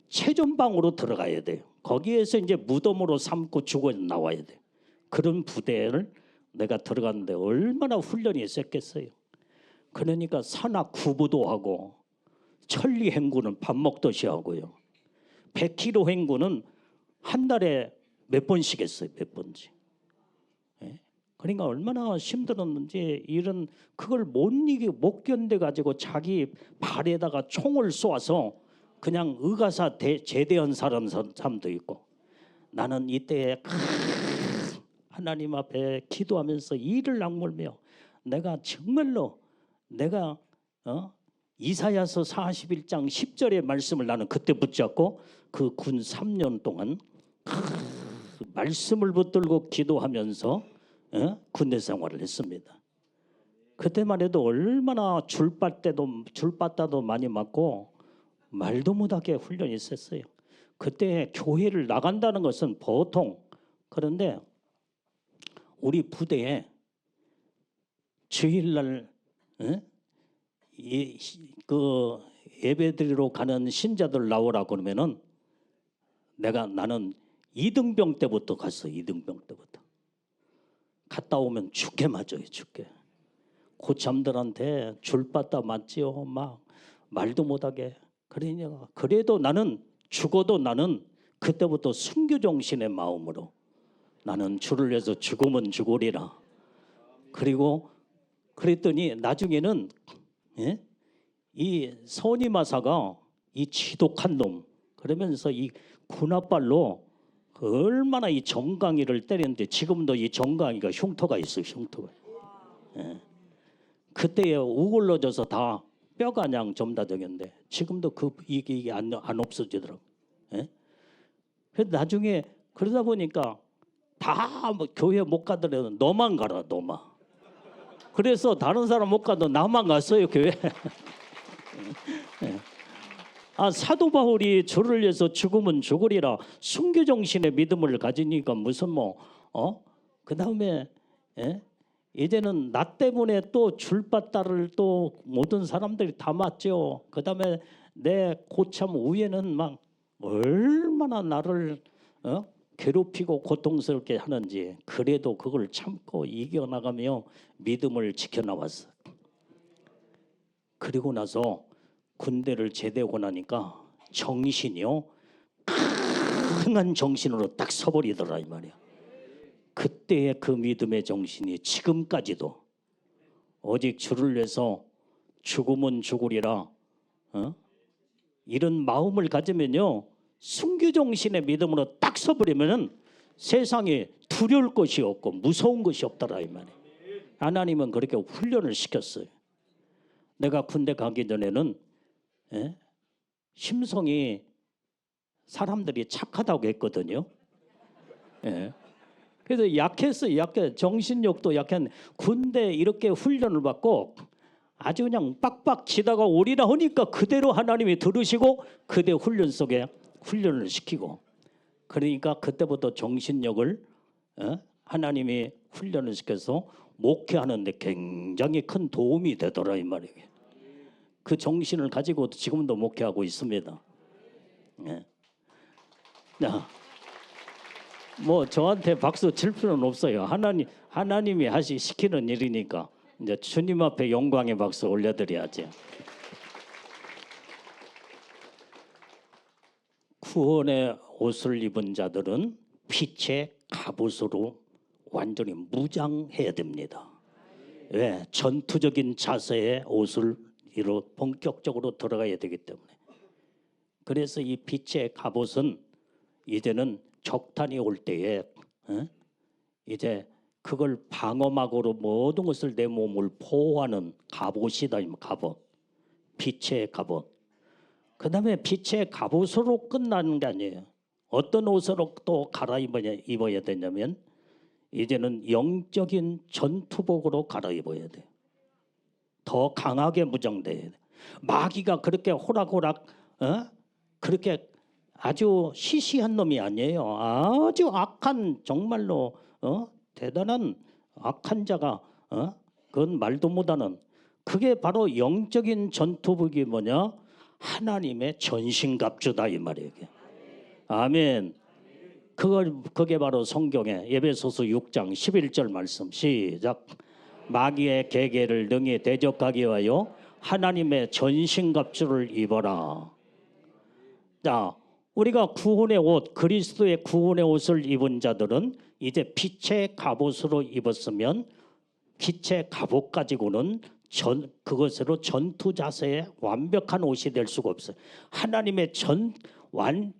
최전방으로 들어가야 돼요. 거기에서 이제 무덤으로 삼고 죽어 나와야 돼요. 그런 부대를 내가 들어갔는데 얼마나 훈련이 셌겠어요. 그러니까 산악 구부도 하고 천리 행군은 밥 먹듯이 하고요. 100km 행군은 한 달에 몇 번씩 했어요. 몇 번씩. 그러니까 얼마나 힘들었는지 그걸 못 견뎌 가지고 자기 발에다가 총을 쏘아서 그냥 의가사 제대한 사람도 있고 나는 이때 하나님 앞에 기도하면서 이를 악물며 내가 정말로 이사야서 41장 10절의 말씀을 나는 그때 붙잡고 그 군 3년 동안 말씀을 붙들고 기도하면서 군대 생활을 했습니다. 그때만 해도 얼마나 줄바따도 많이 맞고 말도 못하게 훈련이 있었어요. 그때 교회를 나간다는 것은 보통 그런데 우리 부대에 주일날 그 예배드리러 가는 신자들 나오라 그러면은 나는 2등병 때부터 갔어. 2등병 때부터 갔다 오면 죽게 맞아요. 죽게 고참들한테 줄바따 맞지요. 막 말도 못하게. 그러니까 그래도 나는 죽어도 나는 그때부터 순교 정신의 마음으로 나는 주를 위해서 죽으면 죽으리라. 그리고 그랬더니 나중에는 이 선임하사가 이 지독한 놈 그러면서 이 군홧발로 얼마나 이 정강이를 때렸는데 지금도 이 정강이가 흉터가 있어요. 흉터가. 그때에 우글러져서 다 뼈가 그냥 점다정했는데 지금도 이게 안 없어지더라고. 그래서 나중에 그러다 보니까 다 교회 못 가더라도 너만 가라 너만. 그래서 다른 사람 못 가도 나만 갔어요 교회. 사도 바울이 주를 위해서 죽으면 죽으리라 순교 정신의 믿음을 가지니까 무슨 그 다음에 이제는 나 때문에 또 줄바따를 또 모든 사람들이 다 맞죠. 그 다음에 내 고참 위에는 막 얼마나 나를 괴롭히고 고통스럽게 하는지, 그래도 그걸 참고 이겨나가며 믿음을 지켜나왔어. 그리고 나서 군대를 제대하고 나니까 정신이요, 강한 정신으로 딱 서버리더라 이 말이야. 그때의 그 믿음의 정신이 지금까지도 오직 주를 위해서 죽으면 죽으리라 이런 마음을 가지면요, 순교정신의 믿음으로 딱 서버리면은 세상에 두려울 것이 없고 무서운 것이 없더라 이 말이야. 하나님은 그렇게 훈련을 시켰어요. 내가 군대 가기 전에는 심성이 사람들이 착하다고 했거든요. 그래서 약했어요. 약해. 정신력도 약한. 군대 이렇게 훈련을 받고 아주 그냥 빡빡 치다가 오리라 하니까 그대로 하나님이 들으시고 그대 훈련 속에 훈련을 시키고, 그러니까 그때부터 정신력을 하나님이 훈련을 시켜서 목회하는 데 굉장히 큰 도움이 되더라 이 말이에요. 그 정신을 가지고 지금도 목회하고 있습니다. 뭐 저한테 박수 칠 필요는 없어요. 하나님이 시키는 일이니까 이제 주님 앞에 영광의 박수 올려드려야죠. 구원의 옷을 입은 자들은 빛의 갑옷으로 완전히 무장해야 됩니다. 왜? 전투적인 자세의 옷을 이로 본격적으로 들어가야 되기 때문에. 그래서 이 빛의 갑옷은 이제는 적탄이 올 때에 이제 그걸 방어막으로 모든 것을 내 몸을 보호하는 갑옷이다. 갑옷, 빛의 갑옷. 그 다음에 빛의 갑옷으로 끝나는 게 아니에요. 어떤 옷으로 또 갈아입어야 되냐면 이제는 영적인 전투복으로 갈아입어야 돼요. 더 강하게 무장돼야 돼. 마귀가 그렇게 호락호락 그렇게 아주 시시한 놈이 아니에요. 아주 악한, 정말로 대단한 악한 자가 그건 말도 못하는, 그게 바로 영적인 전투복이 뭐냐? 하나님의 전신갑주다 이 말이에요. 아멘. 그게 바로 성경의 에베소서 6장 11절 말씀 시작. 마귀의 계계를 능히 대적하기 위하여 하나님의 전신갑주를 입어라. 자, 우리가 구원의 옷, 그리스도의 구원의 옷을 입은 자들은 이제 빛의 갑옷으로 입었으면 빛의 갑옷 가지고는 그것으로 전투 자세에 완벽한 옷이 될 수가 없어요. 하나님의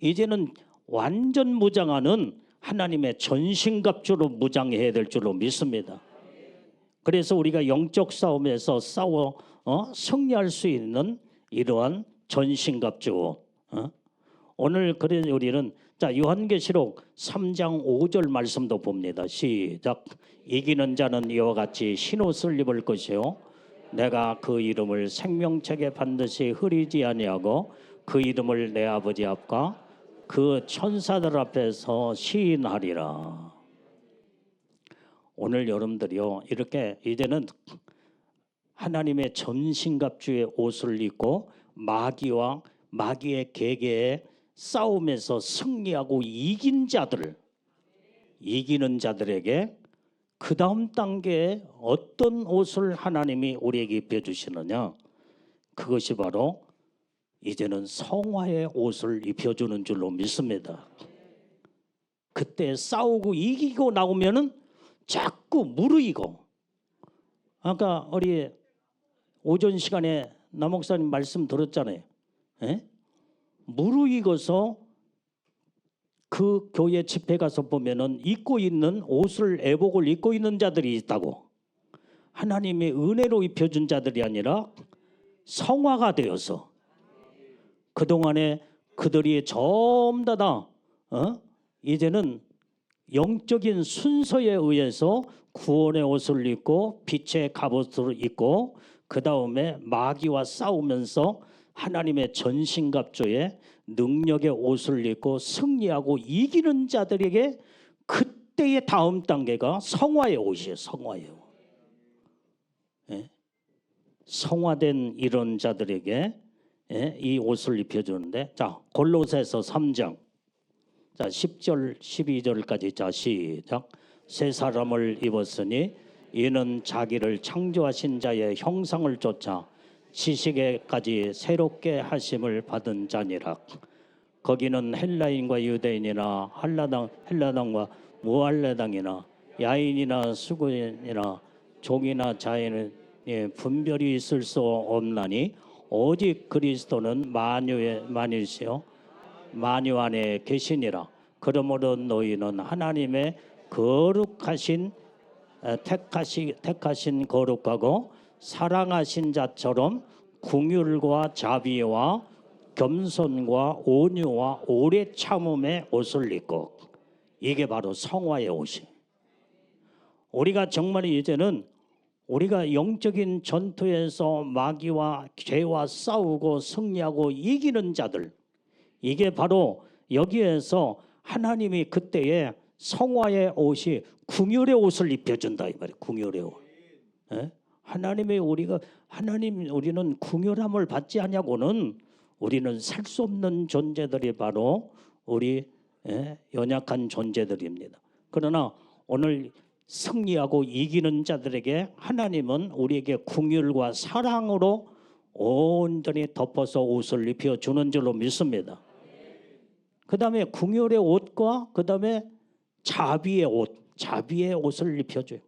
이제는 완전 무장하는 하나님의 전신갑주로 무장해야 될 줄로 믿습니다. 그래서 우리가 영적 싸움에서 승리할 수 있는 이러한 전신갑주. 오늘 그래서 우리는 요한계시록 3장 5절 말씀도 봅니다. 시작. 이기는 자는 이와 같이 흰옷을 입을 것이요 내가 그 이름을 생명책에 반드시 흐리지 아니하고 그 이름을 내 아버지 앞과 그 천사들 앞에서 시인하리라. 오늘 여러분들이요, 이렇게 이제는 하나님의 전신갑주의 옷을 입고 마귀의 계계에 싸움에서 승리하고 이기는 자들에게 그 다음 단계에 어떤 옷을 하나님이 우리에게 입혀주시느냐? 그것이 바로 이제는 성화의 옷을 입혀주는 줄로 믿습니다. 그때 싸우고 이기고 나오면은 자꾸 무르익어. 아까 우리 오전 시간에 나 목사님 말씀 들었잖아요. 무르익어서 그 교회 집회 가서 보면은 입고 있는 옷을, 애복을 입고 있는 자들이 있다고. 하나님의 은혜로 입혀준 자들이 아니라 성화가 되어서 그동안에 그들이 전부 다 이제는 영적인 순서에 의해서 구원의 옷을 입고 빛의 갑옷을 입고 그 다음에 마귀와 싸우면서 하나님의 전신갑주에 능력의 옷을 입고 승리하고 이기는 자들에게 그때의 다음 단계가 성화의 옷이에요. 성화의 옷. 성화된 이런 자들에게 이 옷을 입혀주는데, 자 골로새서 3장 자 10절 12절까지 자 시작. 새 사람을 입었으니 이는 자기를 창조하신 자의 형상을 쫓아 지식에까지 새롭게 하심을 받은 자니라. 거기는 헬라인과 유대인이나 헬라당과 무할라당이나 야인이나 수구인이나 종이나 자인은 분별이 있을 수 없나니 오직 그리스도는 만유시요 만유 안에 계시니라. 그러므로 너희는 하나님의 거룩하신 택하신 거룩하고 사랑하신 자처럼 긍휼과 자비와 겸손과 온유와 오래 참음의 옷을 입고, 이게 바로 성화의 옷이. 우리가 정말 이제는 우리가 영적인 전투에서 마귀와 죄와 싸우고 승리하고 이기는 자들, 이게 바로 여기에서 하나님이 그때에 성화의 옷이 긍휼의 옷을 입혀준다 이 말이에요. 긍휼의 옷. 하나님의 우리는 긍휼함을 받지 않냐고는 우리는 살 수 없는 존재들이 바로 우리 연약한 존재들입니다. 그러나 오늘 승리하고 이기는 자들에게 하나님은 우리에게 긍휼과 사랑으로 온전히 덮어서 옷을 입혀주는 줄로 믿습니다. 그 다음에 긍휼의 옷과 그 다음에 자비의 옷을 입혀줘요.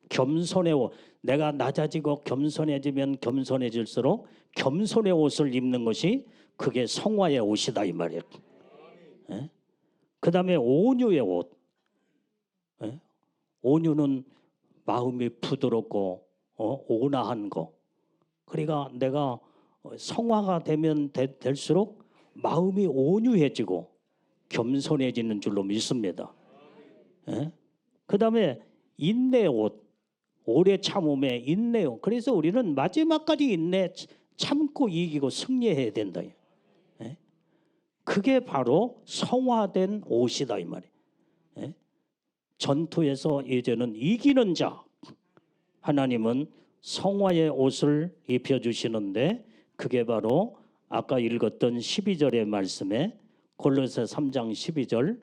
겸손의 옷. 내가 낮아지고 겸손해지면 겸손해질수록 겸손의 옷을 입는 것이 그게 성화의 옷이다 이 말이에요. 그 다음에 온유의 옷. 온유는 마음이 부드럽고 온화한 거. 그러니까 내가 성화가 되면 될수록 마음이 온유해지고 겸손해지는 줄로 믿습니다. 그 다음에 인내의 옷. 오래 참음의 인내요. 그래서 우리는 마지막까지 인내 참고 이기고 승리해야 된다. 그게 바로 성화된 옷이다 이 말이에요. 전투에서 이제는 이기는 자, 하나님은 성화의 옷을 입혀주시는데, 그게 바로 아까 읽었던 12절의 말씀에 골로새 3장 12절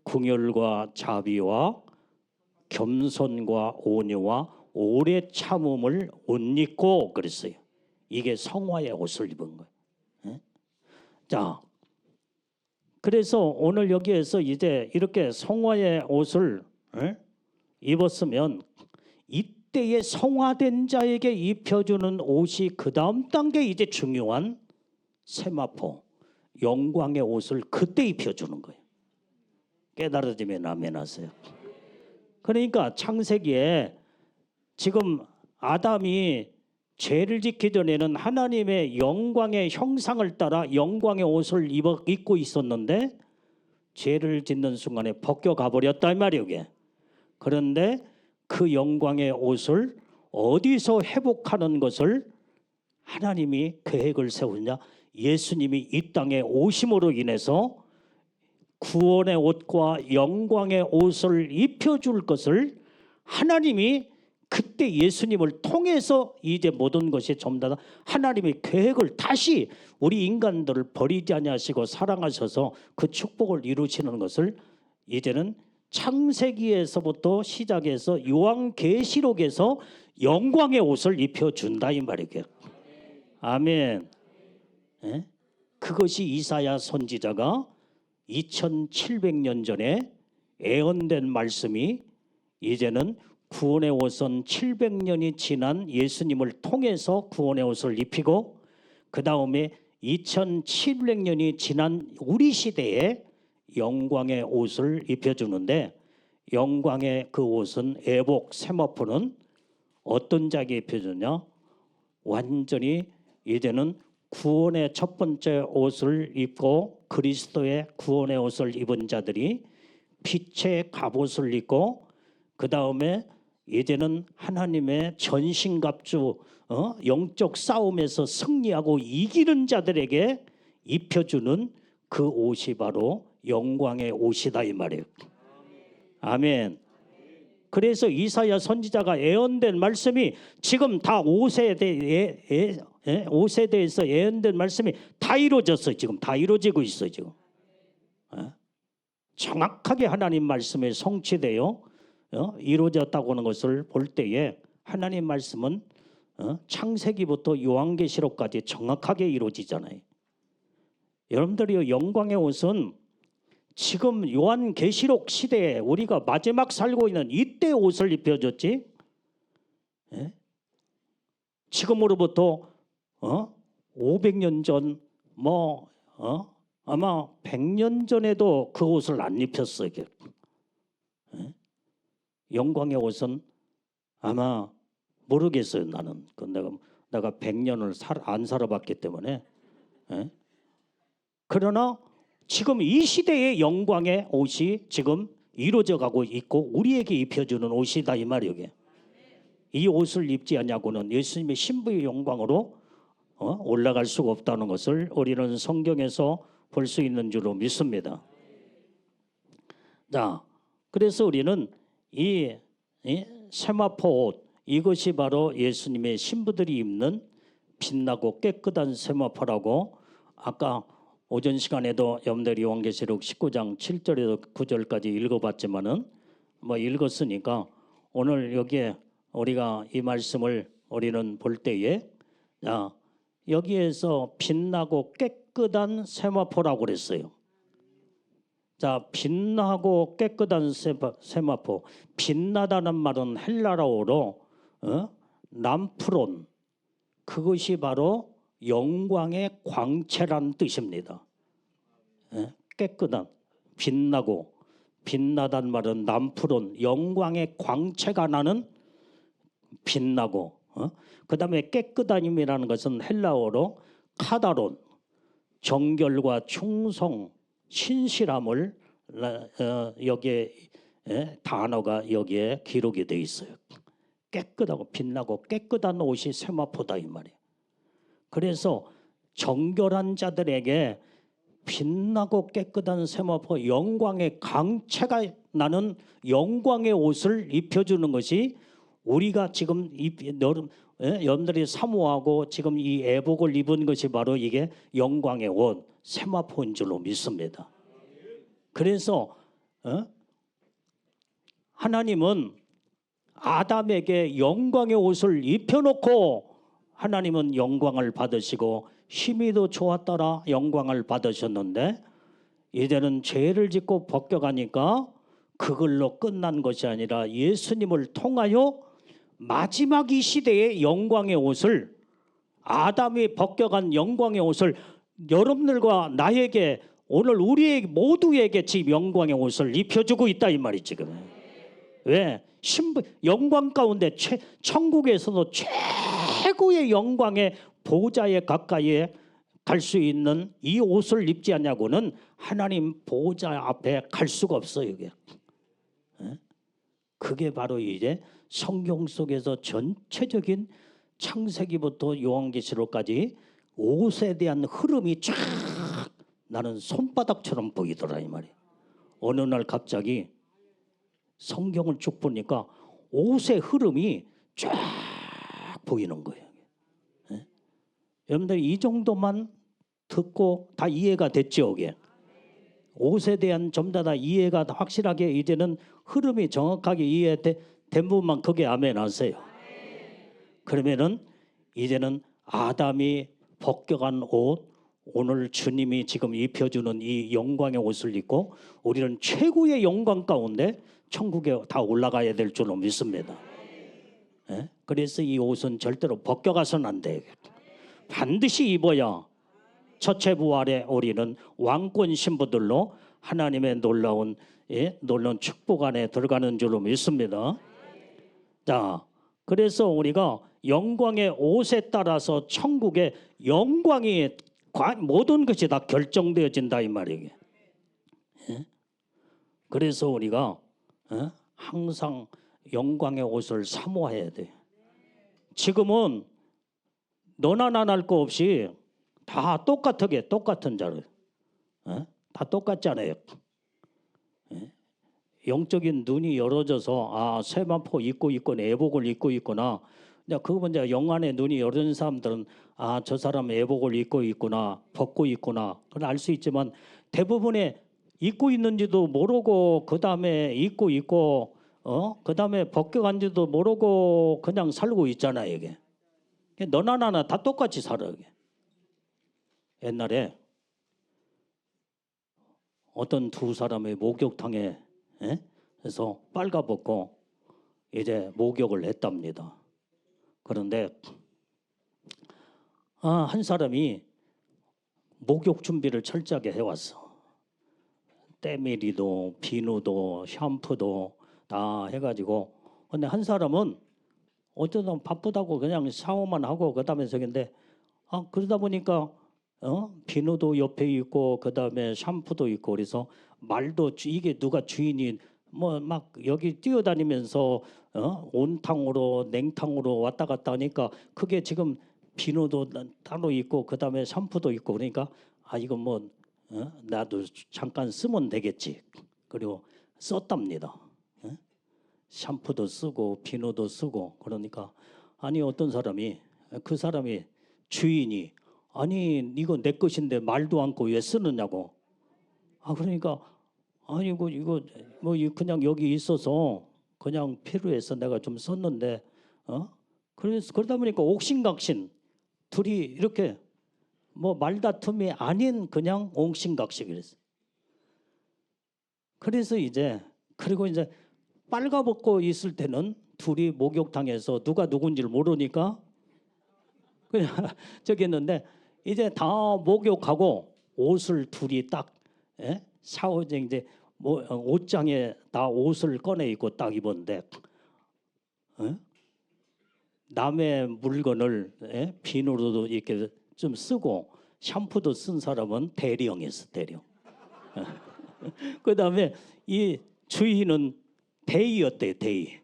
긍휼과 자비와 겸손과 온유와 오래 참음을 옷 입고 그랬어요. 이게 성화의 옷을 입은 거예요. 자, 그래서 오늘 여기에서 이제 이렇게 성화의 옷을 입었으면 이때의 성화된 자에게 입혀주는 옷이 그 다음 단계 이제 중요한 세마포 영광의 옷을 그때 입혀주는 거예요. 깨달아지면 아멘 하세요. 그러니까 창세기에 지금 아담이 죄를 짓기 전에는 하나님의 영광의 형상을 따라 영광의 옷을 입고 있었는데 죄를 짓는 순간에 벗겨가 버렸다 이 말이에요. 이게. 그런데 그 영광의 옷을 어디서 회복하는 것을 하나님이 계획을 세우냐? 예수님이 이 땅에 오심으로 인해서 구원의 옷과 영광의 옷을 입혀줄 것을 하나님이 그때 예수님을 통해서 이제 모든 것이 전부 다 하나님의 계획을 다시 우리 인간들을 버리지 아니하시고 사랑하셔서 그 축복을 이루시는 것을 이제는 창세기에서부터 시작해서 요한계시록에서 영광의 옷을 입혀준다 이 말이에요. 아멘. 그것이 이사야 선지자가 2700년 전에 예언된 말씀이 이제는 구원의 옷은 700년이 지난 예수님을 통해서 구원의 옷을 입히고, 그 다음에 2700년이 지난 우리 시대에 영광의 옷을 입혀주는데, 영광의 그 옷은 에복 세마포는 어떤 자에게 입혀주냐? 완전히 이제는 구원의 첫 번째 옷을 입고 그리스도의 구원의 옷을 입은 자들이 빛의 갑옷을 입고, 그 다음에 이제는 하나님의 전신갑주 영적 싸움에서 승리하고 이기는 자들에게 입혀주는 그 옷이 바로 영광의 옷이다 이 말이에요. 아멘. 그래서 이사야 선지자가 예언된 말씀이 지금 다 5세대에서 예언된 말씀이 다 이루어졌어요. 지금 다 이루어지고 있어요. 지금 정확하게 하나님 말씀에 성취되어 이루어졌다고 하는 것을 볼 때에 하나님 말씀은 창세기부터 요한계시록까지 정확하게 이루어지잖아요. 여러분들이 영광의 옷은 지금 요한계시록 시대에 우리가 마지막 살고 있는 이때 옷을 입혀줬지, 지금으로부터 500년 전 아마 100년 전에도 그 옷을 안 입혔어요. 영광의 옷은 아마 모르겠어요. 나는 내가 100년을 안 살아봤기 때문에. 그러나 지금 이 시대의 영광의 옷이 지금 이루어져 가고 있고 우리에게 입혀주는 옷이다 이 말이에요. 이 옷을 입지 않냐고는 예수님의 신부의 영광으로 올라갈 수가 없다는 것을 우리는 성경에서 볼 수 있는 줄로 믿습니다. 자, 그래서 우리는 이 세마포 옷, 이것이 바로 예수님의 신부들이 입는 빛나고 깨끗한 세마포라고 아까 오전 시간에도 여러분들이 요한계시록 19장 7절에서 9절까지 읽어봤지만은 읽었으니까 오늘 여기에 우리가 이 말씀을 우리는 볼 때에 여기에서 빛나고 깨끗한 세마포라고 그랬어요. 자, 빛나고 깨끗한 세마포. 빛나다는 말은 헬라어로 람프론, 그것이 바로 영광의 광채란 뜻입니다. 깨끗한, 빛나고, 빛나다는 말은 람프론, 영광의 광채가 나는 빛나고, 그 다음에 깨끗함이라는 것은 헬라어로 카다론, 정결과 충성, 신실함을 여기에 단어가 여기에 기록이 되어 있어요. 깨끗하고 빛나고 깨끗한 옷이 세마포다 이 말이에요. 그래서 정결한 자들에게 빛나고 깨끗한 세마포, 영광의 광채가 나는 영광의 옷을 입혀주는 것이 우리가 지금 여러분들이 사모하고 지금 이 애복을 입은 것이 바로 이게 영광의 옷, 세마포인 줄로 믿습니다. 그래서 하나님은 아담에게 영광의 옷을 입혀놓고 하나님은 영광을 받으시고 힘이 더 좋았더라 영광을 받으셨는데 이제는 죄를 짓고 벗겨가니까 그걸로 끝난 것이 아니라 예수님을 통하여 마지막 이 시대의 영광의 옷을, 아담이 벗겨간 영광의 옷을 여러분들과 나에게, 오늘 우리 모두에게 지금 영광의 옷을 입혀주고 있다 이 말이 지금. 왜? 영광 가운데 천국에서도 최고의 영광의 보좌에 가까이에 갈 수 있는 이 옷을 입지 않냐고는 하나님 보좌 앞에 갈 수가 없어요. 이게. 그게 바로 이제 성경 속에서 전체적인 창세기부터 요한계시록까지 옷에 대한 흐름이 쫙 나는 손바닥처럼 보이더라 이 말이에요. 어느 날 갑자기 성경을 쭉 보니까 옷의 흐름이 쫙 보이는 거예요. 여러분들 이 정도만 듣고 다 이해가 됐죠? 이게 옷에 대한 전부 다 이해가 확실하게 이제는 흐름이 정확하게 이해된 부분만 크게 아멘 하세요. 그러면은 이제는 아담이 벗겨간 옷, 오늘 주님이 지금 입혀주는 이 영광의 옷을 입고 우리는 최고의 영광 가운데 천국에 다 올라가야 될 줄로 믿습니다. 그래서 이 옷은 절대로 벗겨가서는 안 돼요. 반드시 입어야 첫째 부활에 우리는 왕권 신부들로 하나님의 놀라운 축복 안에 들어가는 줄로 믿습니다. 자, 그래서 우리가 영광의 옷에 따라서 천국의 영광이 모든 것이 다 결정되어진다 이 말이에요. 그래서 우리가 항상 영광의 옷을 사모해야 돼. 지금은 너나 나나 할 거 없이 다 똑같은 자를 다 똑같잖아요. 영적인 눈이 열어져서 아 세마포 입고 있거나 애복을 입고 있구나. 그거 먼저 영안의 눈이 열린 사람들은 아 저 사람 애복을 입고 있구나 벗고 있구나 그걸 알 수 있지만 대부분의 입고 있는지도 모르고 그 다음에 입고 있고 그 다음에 벗겨간지도 모르고 그냥 살고 있잖아요 이게. 너나 나나 다 똑같이 살아 이게. 옛날에 어떤 두 사람의 목욕탕에 그래서 빨가벗고 이제 목욕을 했답니다. 그런데 한 사람이 목욕 준비를 철저하게 해왔어. 때밀이도 비누도 샴푸도 다 해가지고. 근데 한 사람은 어쩌다 바쁘다고 그냥 샤워만 하고 그다음에 저긴데 그러다 보니까 비누도 옆에 있고 그다음에 샴푸도 있고 그래서 말도 이게 누가 주인이 뭐 막 여기 뛰어다니면서 온탕으로 냉탕으로 왔다 갔다 하니까 그게 지금 비누도 따로 있고 그다음에 샴푸도 있고 그러니까 이거 뭐 나도 잠깐 쓰면 되겠지. 그리고 썼답니다. 샴푸도 쓰고 비누도 쓰고 그러니까 어떤 사람이 그 사람이 주인이 아니 이거 내 것인데 말도 않고 왜 쓰느냐고. 그러니까 이거 뭐 그냥 여기 있어서 그냥 필요해서 내가 좀 썼는데 그래서 그러다 보니까 옥신각신 둘이 이렇게 뭐 말다툼이 아닌 그냥 옥신각신 그랬어. 그래서 그리고 이제 빨가벗고 있을 때는 둘이 목욕탕에서 누가 누군지를 모르니까 그냥 저기 했는데 이제 다 목욕하고 옷을 둘이 딱 샤워장 이제 뭐 옷장에 다 옷을 꺼내 입고 딱 입었는데 남의 물건을 비누로도 이렇게 좀 쓰고 샴푸도 쓴 사람은 대령이었어 대령. 그다음에 이 주인은 대의였대 대의.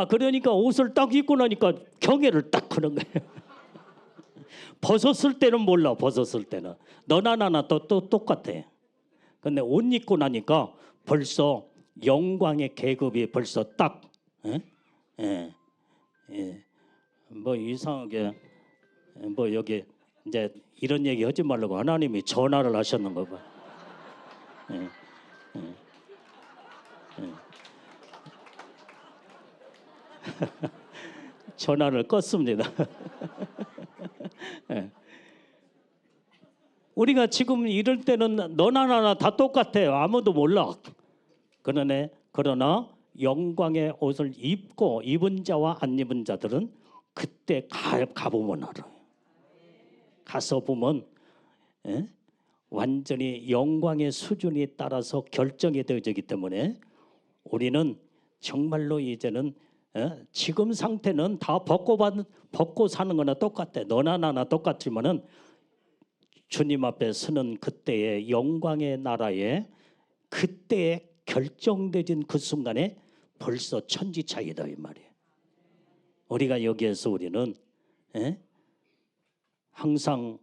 그러니까 옷을 딱 입고 나니까 경애를 딱 하는 거예요. 벗었을 때는 몰라 벗었을 때는 너나 나나 또 똑같아. 근데 옷 입고 나니까 벌써 영광의 계급이 벌써 딱 뭐 이상하게 뭐 여기 이제 이런 얘기 하지 말라고 하나님이 전화를 하셨는 거 봐. 전화를 껐습니다. 우리가 지금 이럴 때는 너나 나나 다 똑같아요. 아무도 몰라. 그러나 영광의 옷을 입은 자와 안 입은 자들은 그때 가보면 알아요. 가서 보면 완전히 영광의 수준에 따라서 결정이 되어지기 때문에 우리는 정말로 이제는 지금 상태는 다 벗고 사는 거나 똑같아. 너나 나나 똑같지만은 주님 앞에 서는 그때의 영광의 나라에 그때에 결정되진 그 순간에 벌써 천지 차이다 이 말이에요. 우리가 여기에서 우리는 항상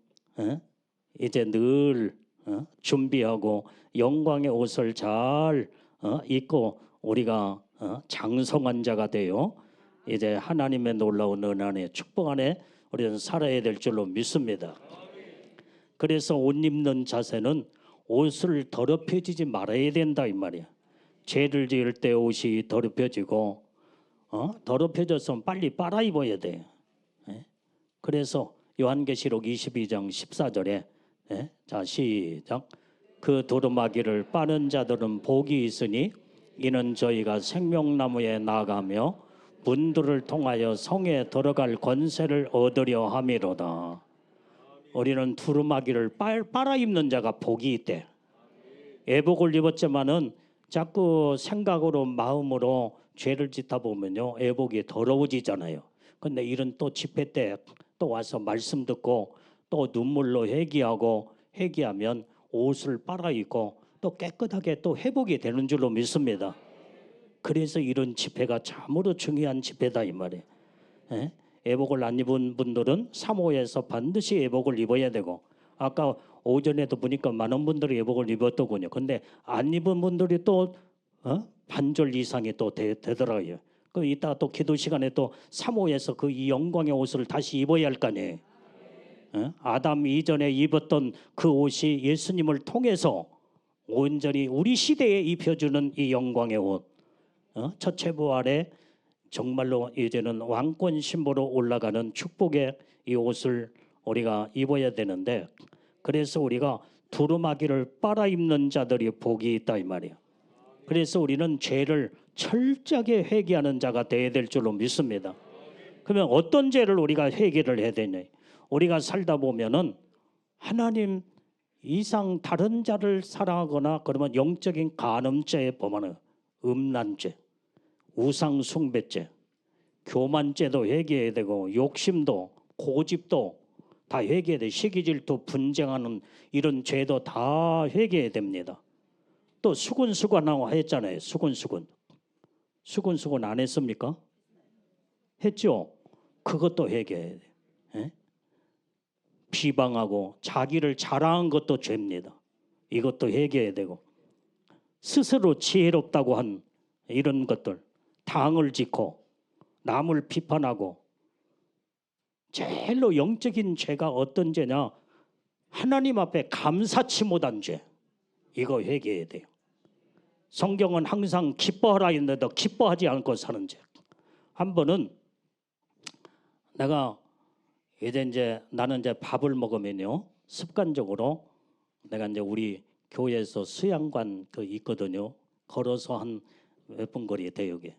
이제 늘 준비하고 영광의 옷을 잘 입고 우리가 장성한 자가 되어 이제 하나님의 놀라운 은혜 축복 안에 우리는 살아야 될 줄로 믿습니다. 그래서 옷 입는 자세는 옷을 더럽혀지지 말아야 된다 이 말이야. 죄를 지을 때 옷이 더럽혀지고 더럽혀져서 빨리 빨아 입어야 돼. 그래서 요한계시록 22장 14절에 자 시작. 그 두루마기를 빠는 자들은 복이 있으니 이는 저희가 생명나무에 나가며 문들을 통하여 성에 들어갈 권세를 얻으려 함이로다. 우리는 두루마기를 빨아 입는 자가 복이 있대. 애복을 입었지만은 자꾸 생각으로 마음으로 죄를 짓다 보면요 애복이 더러워지잖아요. 근데 이런 또 집회 때 또 와서 말씀 듣고 또 눈물로 회개하면 옷을 빨아 입고 또 깨끗하게 또 회복이 되는 줄로 믿습니다. 그래서 이런 집회가 참으로 중요한 집회다 이 말이에요. 애복을 안 입은 분들은 사모에서 반드시 애복을 입어야 되고 아까 오전에도 보니까 많은 분들이 애복을 입었더군요. 근데 안 입은 분들이 또 반절 이상이 또 되더라고요. 그 이따 또 기도 시간에 또 사모에서 그 이 영광의 옷을 다시 입어야 할 거 아니에요. 아담 이전에 입었던 그 옷이 예수님을 통해서 온전히 우리 시대에 입혀주는 이 영광의 옷, 첫째 부활에 정말로 이제는 왕권 신부로 올라가는 축복의 이 옷을 우리가 입어야 되는데, 그래서 우리가 두루마기를 빨아 입는 자들이 복이 있다 이 말이에요. 그래서 우리는 죄를 철저하게 회개하는 자가 되어야 될 줄로 믿습니다. 그러면 어떤 죄를 우리가 회개를 해야 되냐? 우리가 살다 보면은 하나님 이상 다른 자를 사랑하거나 그러면 영적인 간음죄에 범하는 음란죄, 우상 숭배죄, 교만죄도 회개해야 되고, 욕심도 고집도 다 회개해야 돼. 시기질투, 분쟁하는 이런 죄도 다 회개해야 됩니다. 또 수군수군하고 했잖아요. 수군수군 안 했습니까? 했죠. 그것도 회개해야 돼. 비방하고 자기를 자랑한 것도 죄입니다. 이것도 회개해야 되고, 스스로 지혜롭다고 한 이런 것들, 당을 짓고 남을 비판하고, 제일로 영적인 죄가 어떤 죄냐? 하나님 앞에 감사치 못한 죄. 이거 회개해야 돼요. 성경은 항상 기뻐하라 했는데 기뻐하지 않고 사는 죄. 한 번은 내가 나는 이제 밥을 먹으면요, 습관적으로 내가 이제 우리 교회에서 수양관 그 있거든요. 걸어서 한 몇 분 거리에 대역에.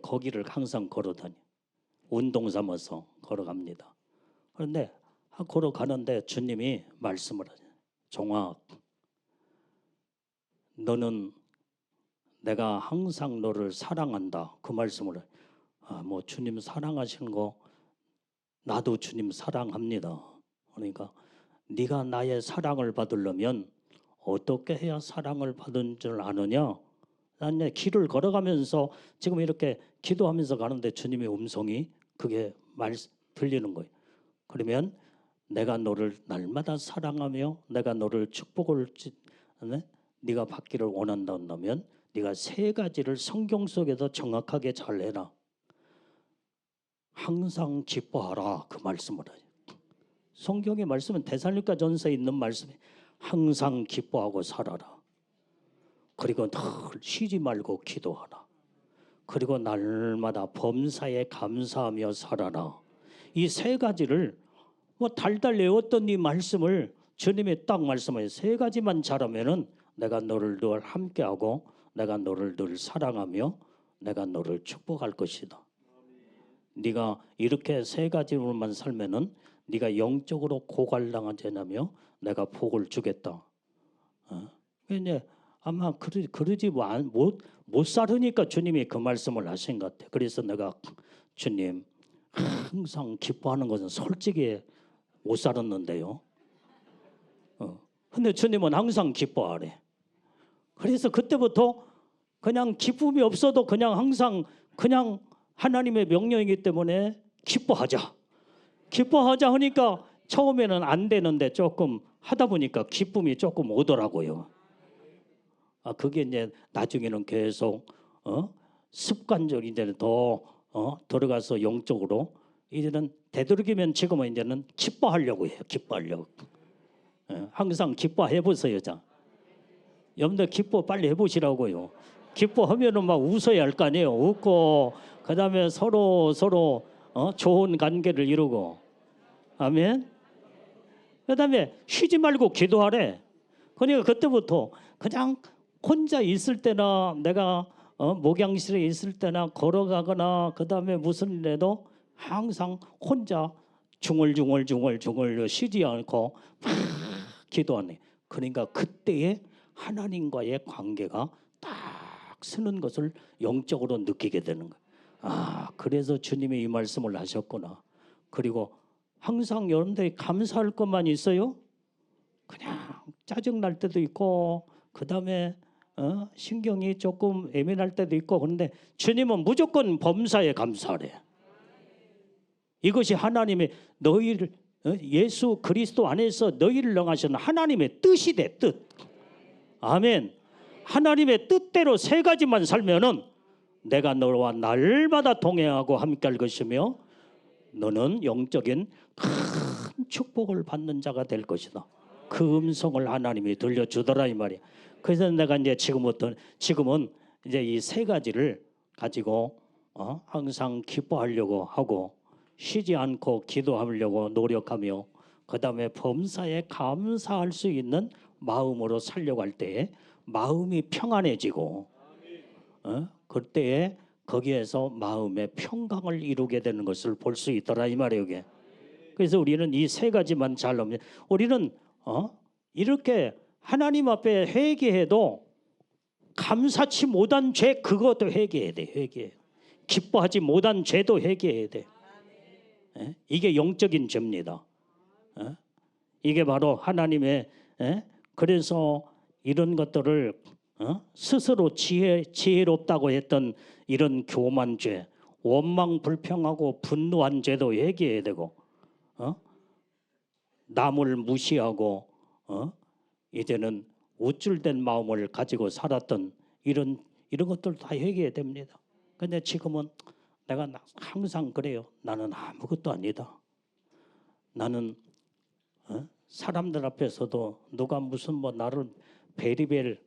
거기를 항상 걸어다녀. 운동 삼아서 걸어갑니다. 그런데 걸어가는데 주님이 말씀을 하죠. 종아, 너는 내가 항상 너를 사랑한다. 그 말씀을. 뭐 주님 사랑하시는 거 나도 주님 사랑합니다. 그러니까 네가 나의 사랑을 받으려면 어떻게 해야 사랑을 받은 줄 아느냐? 난 길을 걸어가면서 지금 이렇게 기도하면서 가는데 주님의 음성이 그게 들리는 거예요. 그러면 내가 너를 날마다 사랑하며 내가 너를 축복을 네가 받기를 원한다면 네가 세 가지를 성경 속에서 정확하게 잘 해라. 항상 기뻐하라. 그 말씀을 해요. 성경의 말씀은 데살로니가 전서에 있는 말씀이 항상 기뻐하고 살아라. 그리고 늘 쉬지 말고 기도하라. 그리고 날마다 범사에 감사하며 살아라. 이 세 가지를 뭐 달달 외웠던 이 말씀을 주님이 딱 말씀하세요. 세 가지만 잘하면은 내가 너를 늘 함께하고 내가 너를 늘 사랑하며 내가 너를 축복할 것이다. 네가 이렇게 세 가지로만 살면은 네가 영적으로 고갈당하지 않으며 내가 복을 주겠다. 이제 아마 그러지 못 살으니까 주님이 그 말씀을 하신 것 같아. 그래서 내가 주님 항상 기뻐하는 것은 솔직히 못 살았는데요. 근데 주님은 항상 기뻐하래. 그래서 그때부터 그냥 기쁨이 없어도 그냥 항상 그냥 하나님의 명령이기 때문에 기뻐하자 하니까 처음에는 안 되는데 조금 하다 보니까 기쁨이 조금 오더라고요. 그게 이제 나중에는 계속 습관적인 이제는 더 들어가서 영적으로 이제는 되도록이면 지금은 이제는 기뻐하려고 해요. 기뻐하려고. 항상 기뻐해 보세요. 자, 여러분들 기뻐 빨리 해보시라고요. 기뻐하면은 막 웃어야 할 거 아니에요. 웃고 그다음에 서로 좋은 관계를 이루고. 아멘. 그다음에 쉬지 말고 기도하래. 그러니까 그때부터 그냥 혼자 있을 때나 내가 목양실에 있을 때나 걸어가거나 그다음에 무슨 일에도 항상 혼자 중얼중얼 쉬지 않고 막 기도하네. 그러니까 그때에 하나님과의 관계가 딱 서는 것을 영적으로 느끼게 되는 거예요. 그래서 주님이 이 말씀을 하셨구나. 그리고 항상 여러분들이 감사할 것만 있어요? 그냥 짜증날 때도 있고 그다음에 신경이 조금 예민할 때도 있고. 그런데 주님은 무조건 범사에 감사하래. 이것이 하나님의 너희를 예수 그리스도 안에서 너희를 영하시는 하나님의 뜻이 돼. 뜻. 아멘. 하나님의 뜻대로 세 가지만 살면은 내가 너와 날마다 동행하고 함께할 것이며 너는 영적인 큰 축복을 받는 자가 될 것이다. 그 음성을 하나님이 들려주더라 이 말이야. 그래서 내가 이제 지금은 이제 이 세 가지를 가지고 항상 기뻐하려고 하고 쉬지 않고 기도하려고 노력하며 그 다음에 범사에 감사할 수 있는 마음으로 살려고 할 때에 마음이 평안해지고 그때에 거기에서 마음의 평강을 이루게 되는 것을 볼 수 있더라 이 말이에요. 이게. 그래서 우리는 이 세 가지만 잘 넘는 우리는 이렇게 하나님 앞에 회개해도 감사치 못한 죄 그것도 회개해야 돼. 회개. 기뻐하지 못한 죄도 회개해야 돼. 이게 영적인 죄입니다. 이게 바로 하나님의 그래서 이런 것들을 스스로 지혜롭다고 했던 이런 교만죄, 원망 불평하고 분노한 죄도 회개해야 되고 남을 무시하고 이제는 우쭐된 마음을 가지고 살았던 이런 것들 다 회개해야 됩니다. 근데 지금은 내가 항상 그래요. 나는 아무것도 아니다. 나는 사람들 앞에서도 누가 무슨 뭐 나를 베리벨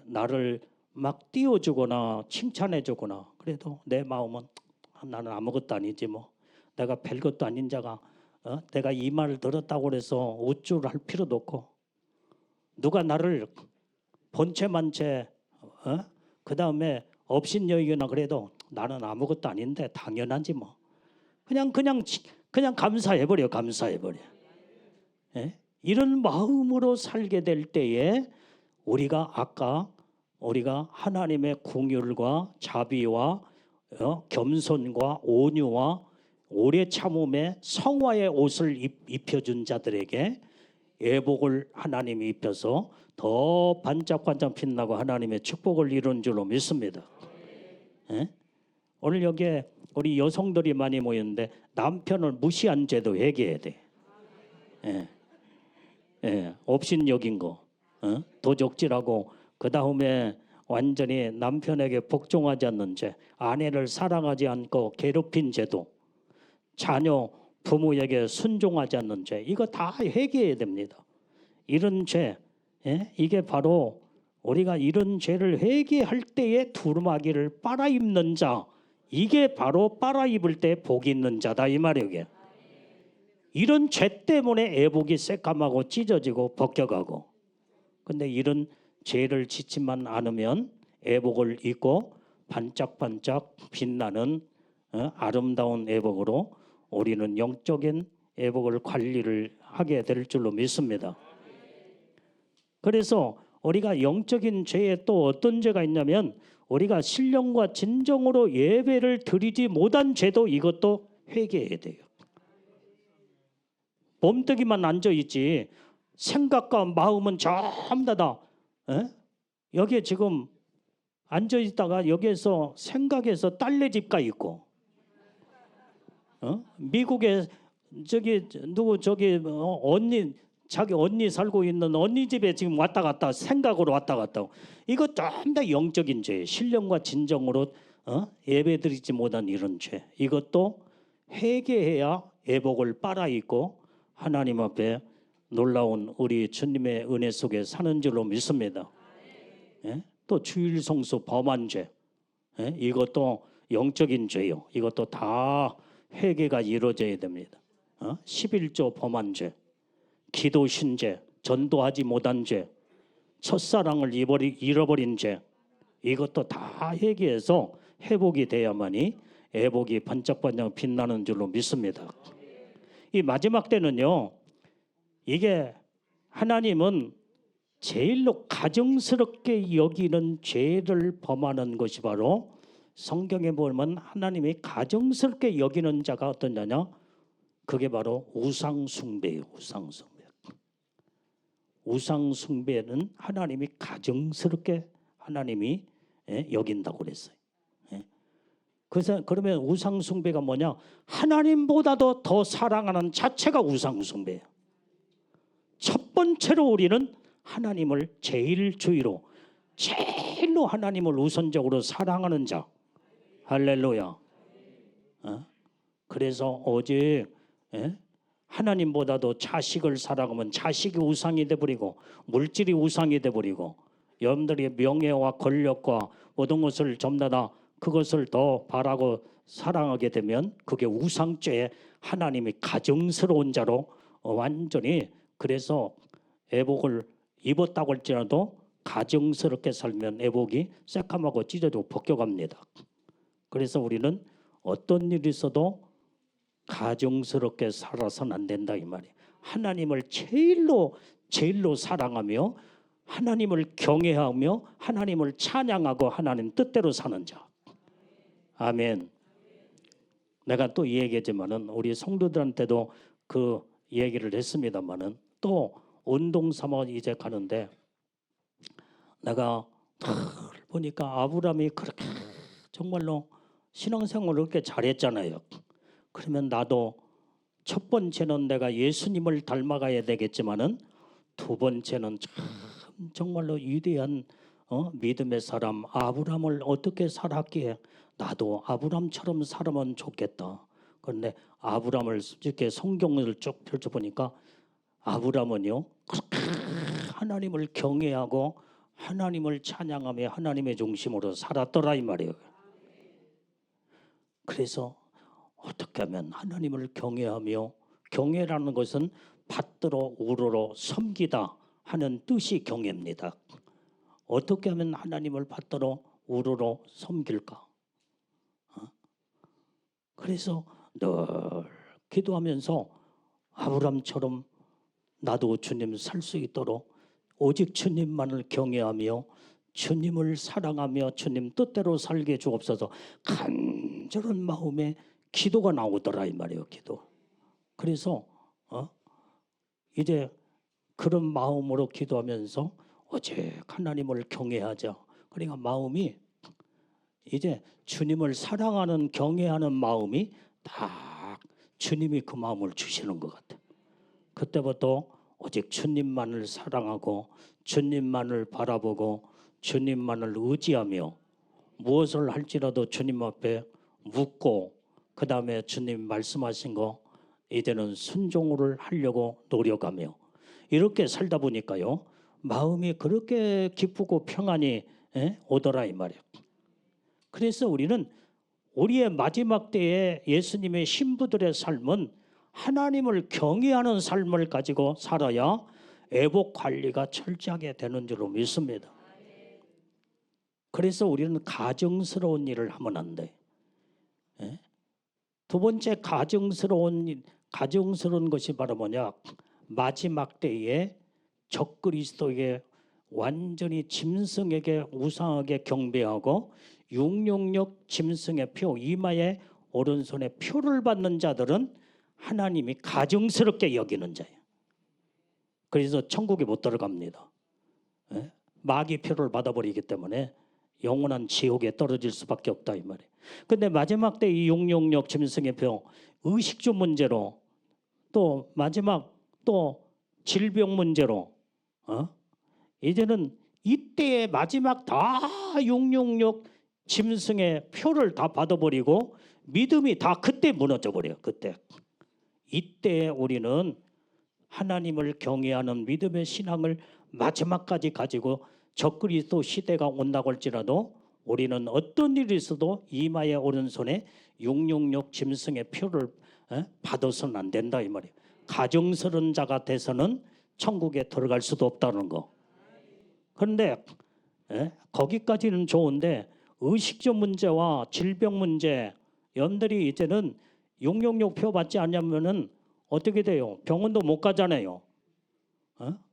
나를 막 띄워주거나 칭찬해주거나 그래도 내 마음은 나는 아무것도 아니지 뭐 내가 별것도 아닌 자가 내가 이 말을 들었다고 해서 우쭐할 필요도 없고 누가 나를 본체만 채 그 다음에 업신여기거나 그래도 나는 아무것도 아닌데 당연하지 뭐 그냥 감사해버려. 이런 마음으로 살게 될 때에 우리가 하나님의 긍휼과 자비와 겸손과 온유와 오래 참음의 성화의 옷을 입혀준 자들에게 예복을 하나님이 입혀서 더 반짝반짝 빛나고 하나님의 축복을 이루는 줄로 믿습니다. 오늘 여기에 우리 여성들이 많이 모였는데 남편을 무시한 죄도 회개해야 돼. 업신여긴 거, 도적질하고 그 다음에 완전히 남편에게 복종하지 않는 죄, 아내를 사랑하지 않고 괴롭힌 죄도, 자녀 부모에게 순종하지 않는 죄, 이거 다 회개해야 됩니다. 이런 죄, 이게 바로 우리가 이런 죄를 회개할 때에 두루마기를 빨아입는 자, 이게 바로 빨아입을 때 복이 있는 자다 이 말이에요. 이런 죄 때문에 애복이 새까맣고 찢어지고 벗겨가고 근데 이런 죄를 짓지만 않으면 애복을 입고 반짝반짝 빛나는 아름다운 애복으로 우리는 영적인 애복을 관리를 하게 될 줄로 믿습니다. 그래서 우리가 영적인 죄에 또 어떤 죄가 있냐면 우리가 신령과 진정으로 예배를 드리지 못한 죄도 이것도 회개해야 돼요. 몸뚱이만 앉아있지 생각과 마음은 전부 다 여기에 지금 앉아있다가 여기에서 생각해서 딸네 집 가 있고 미국에 자기 언니 살고 있는 언니 집에 지금 왔다 갔다 생각으로 왔다 갔다 이거 전부 다 영적인 죄 신령과 진정으로 예배드리지 못한 이런 죄 이것도 회개해야 예복을 빨아입고 하나님 앞에 놀라운 우리 주님의 은혜 속에 사는 줄로 믿습니다. 또 주일 성수 범한 죄 이것도 영적인 죄요. 이것도 다 회개가 이루어져야 됩니다. 11조 범한 죄 기도 신죄 전도하지 못한 죄 첫사랑을 잃어버린 죄 이것도 다 회개해서 회복이 돼야만이 애복이 반짝반짝 빛나는 줄로 믿습니다. 이 마지막 때는요 이게 하나님은 제일로 가증스럽게 여기는 죄를 범하는 것이 바로 성경에 보면 하나님이 가증스럽게 여기는 자가 어떤 자냐 그게 바로 우상숭배예요. 우상숭배는 하나님이 가증스럽게 하나님이 여긴다고 그랬어요. 그래서 그러면 우상숭배가 뭐냐 하나님보다도 더 사랑하는 자체가 우상숭배예요. 첫 번째로 우리는 하나님을 제일 주의로 제일로 하나님을 우선적으로 사랑하는 자. 할렐루야. 그래서 오직 하나님보다도 자식을 사랑하면 자식이 우상이 돼버리고 물질이 우상이 돼버리고 여러분들의 명예와 권력과 모든 것을 전부 다 그것을 더 바라고 사랑하게 되면 그게 우상죄에 하나님이 가증스러운 자로 완전히, 그래서 애복을 입었다고 할지라도 가증스럽게 살면 애복이 새까맣고 찢어지고 벗겨갑니다. 그래서 우리는 어떤 일이 있어도 가증스럽게 살아서는 안 된다 이 말이에요. 하나님을 제일로 사랑하며 하나님을 경외하며 하나님을 찬양하고 하나님 뜻대로 사는 자. 아멘. 내가 또 이 얘기했지만은 우리 성도들한테도 그 얘기를 했습니다만은 또 운동 삼아 이제 가는데 내가 보니까 아브라함이 그렇게 정말로 신앙생활을 그렇게 잘했잖아요. 그러면 나도 첫 번째는 내가 예수님을 닮아가야 되겠지만은 두 번째는 정말로 위대한 믿음의 사람 아브라함을 어떻게 살았기에 나도 아브라함처럼 살면 좋겠다. 그런데 아브라함을 이렇게 성경을 쭉 펼쳐보니까 아브라함은요 그렇게 하나님을 경외하고 하나님을 찬양하며 하나님의 중심으로 살았더라 이 말이에요. 그래서 어떻게 하면 하나님을 경외하며, 경외라는 것은 받들어 우러러 섬기다 하는 뜻이 경외입니다. 어떻게 하면 하나님을 받들어 우러러 섬길까? 그래서 늘 기도하면서 아브라함처럼 나도 주님 살 수 있도록 오직 주님만을 경외하며 주님을 사랑하며 주님 뜻대로 살게 주옵소서. 간절한 마음에 기도가 나오더라 이 말이에요. 기도. 그래서 이제 그런 마음으로 기도하면서 오직 하나님을 경외하자. 그러니까 마음이 이제 주님을 사랑하는 경외하는 마음이 딱 주님이 그 마음을 주시는 것 같아. 그때부터 오직 주님만을 사랑하고 주님만을 바라보고 주님만을 의지하며 무엇을 할지라도 주님 앞에 묻고 그 다음에 주님 말씀하신 거 이제는 순종을 하려고 노력하며 이렇게 살다 보니까요 마음이 그렇게 기쁘고 평안이 오더라 이 말이에요. 그래서 우리는 우리의 마지막 때에 예수님의 신부들의 삶은 하나님을 경외하는 삶을 가지고 살아야 애복 관리가 철저하게 되는 줄로 믿습니다. 그래서 우리는 가증스러운 일을 하면 안 돼. 두 번째 가증스러운 것이 바로 뭐냐? 마지막 때에 적그리스도에게 완전히 짐승에게 우상하게 경배하고 666 짐승의 표 이마에 오른손에 표를 받는 자들은 하나님이 가증스럽게 여기는 자예요. 그래서 천국에 못 들어갑니다. 마귀 표를 받아버리기 때문에 영원한 지옥에 떨어질 수밖에 없다 이 말이에요. 근데 마지막 때 이 666 짐승의 표 의식주 문제로 또 마지막 또 질병 문제로 이제는 이때의 마지막 다 666 짐승의 표를 다 받아버리고 믿음이 다 그때 무너져 버려요. 그때 이때 우리는 하나님을 경외하는 믿음의 신앙을 마지막까지 가지고 적그리스도 시대가 온다고 할지라도 우리는 어떤 일이 있어도 이마에 오른손에 666 짐승의 표를 받아서는 안 된다 이 말이에요. 가증스러운 자가 돼서는 천국에 들어갈 수도 없다는 거. 그런데 거기까지는 좋은데 의식주 문제와 질병 문제 여러분들이 이제는 666 표 받지 않으면은 어떻게 돼요? 병원도 못 가잖아요.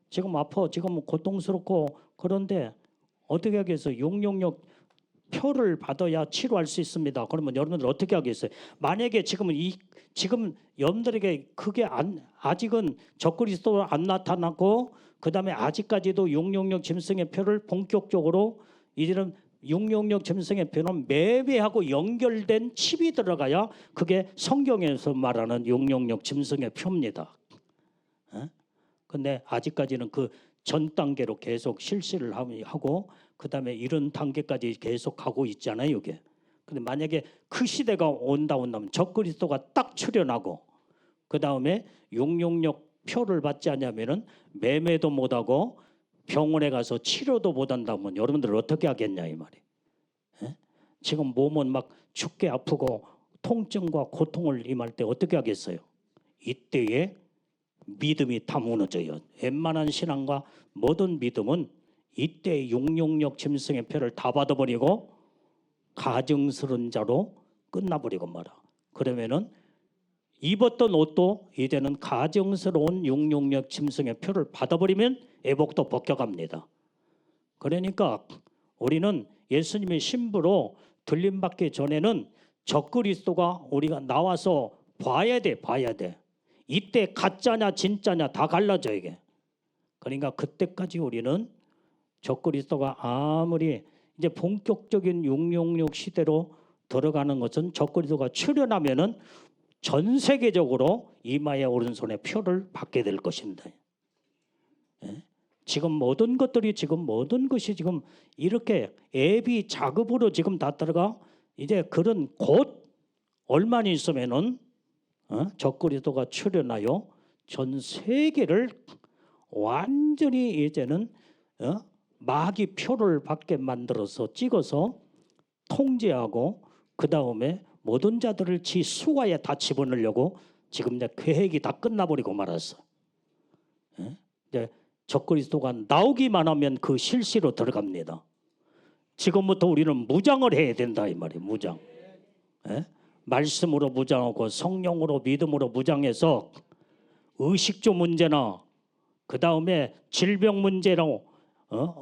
지금 아파, 지금 고통스럽고 그런데 어떻게 하겠어요? 666 표를 받아야 치료할 수 있습니다. 그러면 여러분들 어떻게 하겠어요? 만약에 지금 여러분들에게 그게 아직은 적그리스도 안 나타났고 그 다음에 아직까지도 666 짐승의 표를 본격적으로 이제는 666 짐승의 표는 매매하고 연결된 칩이 들어가야 그게 성경에서 말하는 666 짐승의 표입니다. 근데 아직까지는 그 전 단계로 계속 실시를 하고 그다음에 이런 단계까지 계속 가고 있잖아요, 이게. 근데 만약에 그 시대가 온다면 적그리스도가 딱 출현하고 그다음에 용용역 표를 받지 않냐면은 매매도 못하고 병원에 가서 치료도 못한다면 여러분들 어떻게 하겠냐 이 말이. 예? 지금 몸은 막 죽게 아프고 통증과 고통을 임할 때 어떻게 하겠어요? 이때에 믿음이 다 무너져요. 웬만한 신앙과 모든 믿음은 이때 용용역 짐승의 표를 다 받아버리고 가증스러운 자로 끝나버리고 말아. 그러면은 입었던 옷도 이제는 가증스러운 용용역 짐승의 표를 받아버리면 애복도 벗겨갑니다. 그러니까 우리는 예수님의 신부로 들림받기 전에는 적그리스도가 우리가 나와서 봐야 돼. 이때 가짜냐 진짜냐 다 갈라져 이게. 그러니까 그때까지 우리는 적그리스도가 아무리 이제 본격적인 용용역 시대로 들어가는 것은 적그리스도가 출현하면은 전 세계적으로 이마에 오른손에 표를 받게 될 것입니다. 예? 지금 모든 것이 지금 이렇게 앱이 작업으로 지금 다 들어가 이제 그런 곧 얼마나 있으면은 적그리스도가 출현하여 전 세계를 완전히 이제는 마귀 표를 받게 만들어서 찍어서 통제하고 그 다음에 모든 자들을 지 수하에 다 집어넣으려고 지금 이제 계획이 다 끝나버리고 말았어. 이제 적그리스도가 나오기만 하면 그 실시로 들어갑니다. 지금부터 우리는 무장을 해야 된다 이 말이에요. 무장. 말씀으로 무장하고 성령으로 믿음으로 무장해서 의식주 문제나 그 다음에 질병 문제로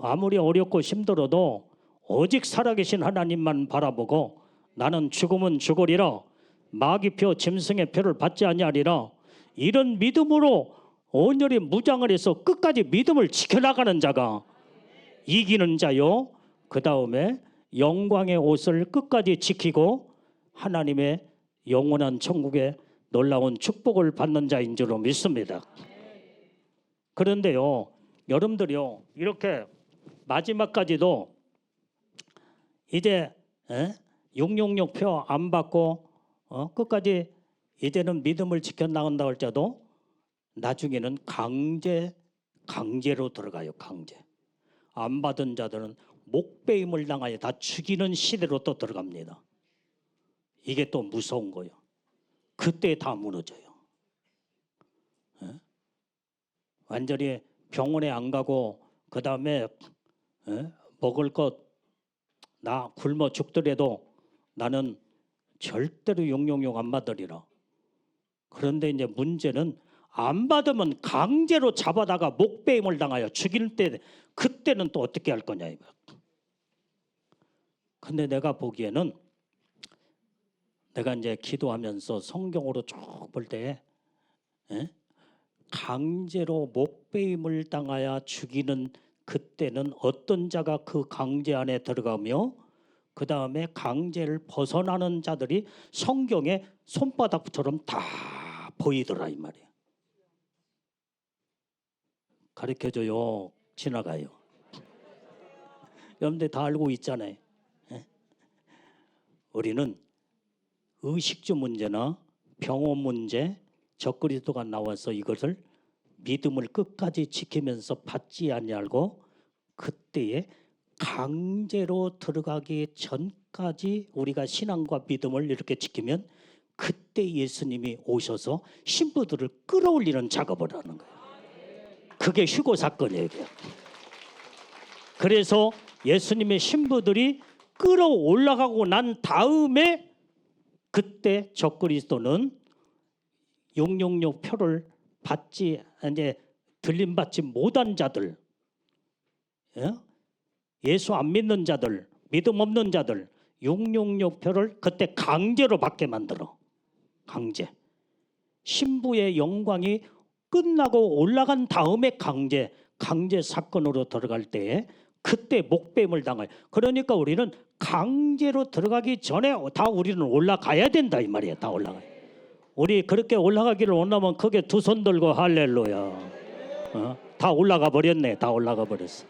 아무리 어렵고 힘들어도 오직 살아계신 하나님만 바라보고 나는 죽으면 죽으리라 마귀표 짐승의 표를 받지 아니하리라 이런 믿음으로 온전히 무장을 해서 끝까지 믿음을 지켜나가는 자가 이기는 자요. 그 다음에 영광의 옷을 끝까지 지키고 하나님의 영원한 천국에 놀라운 축복을 받는 자인 줄로 믿습니다. 그런데요, 여러분들이요, 이렇게 마지막까지도 이제 용용역 표 안 받고 끝까지 이제는 믿음을 지켜나간다 할지라도 나중에는 강제로 들어가요. 강제. 안 받은 자들은 목배임을 당하여 다 죽이는 시대로 또 들어갑니다. 이게 또 무서운 거예요. 그때 다 무너져요. 완전히 병원에 안 가고 그 다음에 먹을 것 나 굶어 죽더라도 나는 절대로 용용역 안 받으리라. 그런데 이제 문제는 안 받으면 강제로 잡아다가 목배임을 당하여 죽일 때 그때는 또 어떻게 할 거냐 이거. 근데 내가 보기에는 내가 이제 기도하면서 성경으로 쭉 볼 때 강제로 목배임을 당하여 죽이는 그때는 어떤 자가 그 강제 안에 들어가며 그 다음에 강제를 벗어나는 자들이 성경에 손바닥처럼 다 보이더라 이 말이에요. 가르쳐줘요. 지나가요. 여러분들 다 알고 있잖아요. 우리는 의식주 문제나 병원 문제 적그리스도가 나와서 이것을 믿음을 끝까지 지키면서 받지 아니하고 그때에 강제로 들어가기 전까지 우리가 신앙과 믿음을 이렇게 지키면 그때 예수님이 오셔서 신부들을 끌어올리는 작업을 하는 거예요. 그게 휴거 사건이에요. 그래서 예수님의 신부들이 끌어올라가고 난 다음에 그때 적그리스도는 용용역 표를 받지 이제 들림받지 못한 자들, 예수 안 믿는 자들, 믿음 없는 자들 용용역 표를 그때 강제로 받게 만들어. 강제. 신부의 영광이 끝나고 올라간 다음에 강제 사건으로 들어갈 때에 그때 목배임을 당해요. 그러니까 우리는 강제로 들어가기 전에 다 우리는 올라가야 된다 이 말이에요. 다 올라가요. 우리 그렇게 올라가기를 원하면 크게 두 손 들고 할렐루야. 다 올라가 버렸네. 다 올라가 버렸어.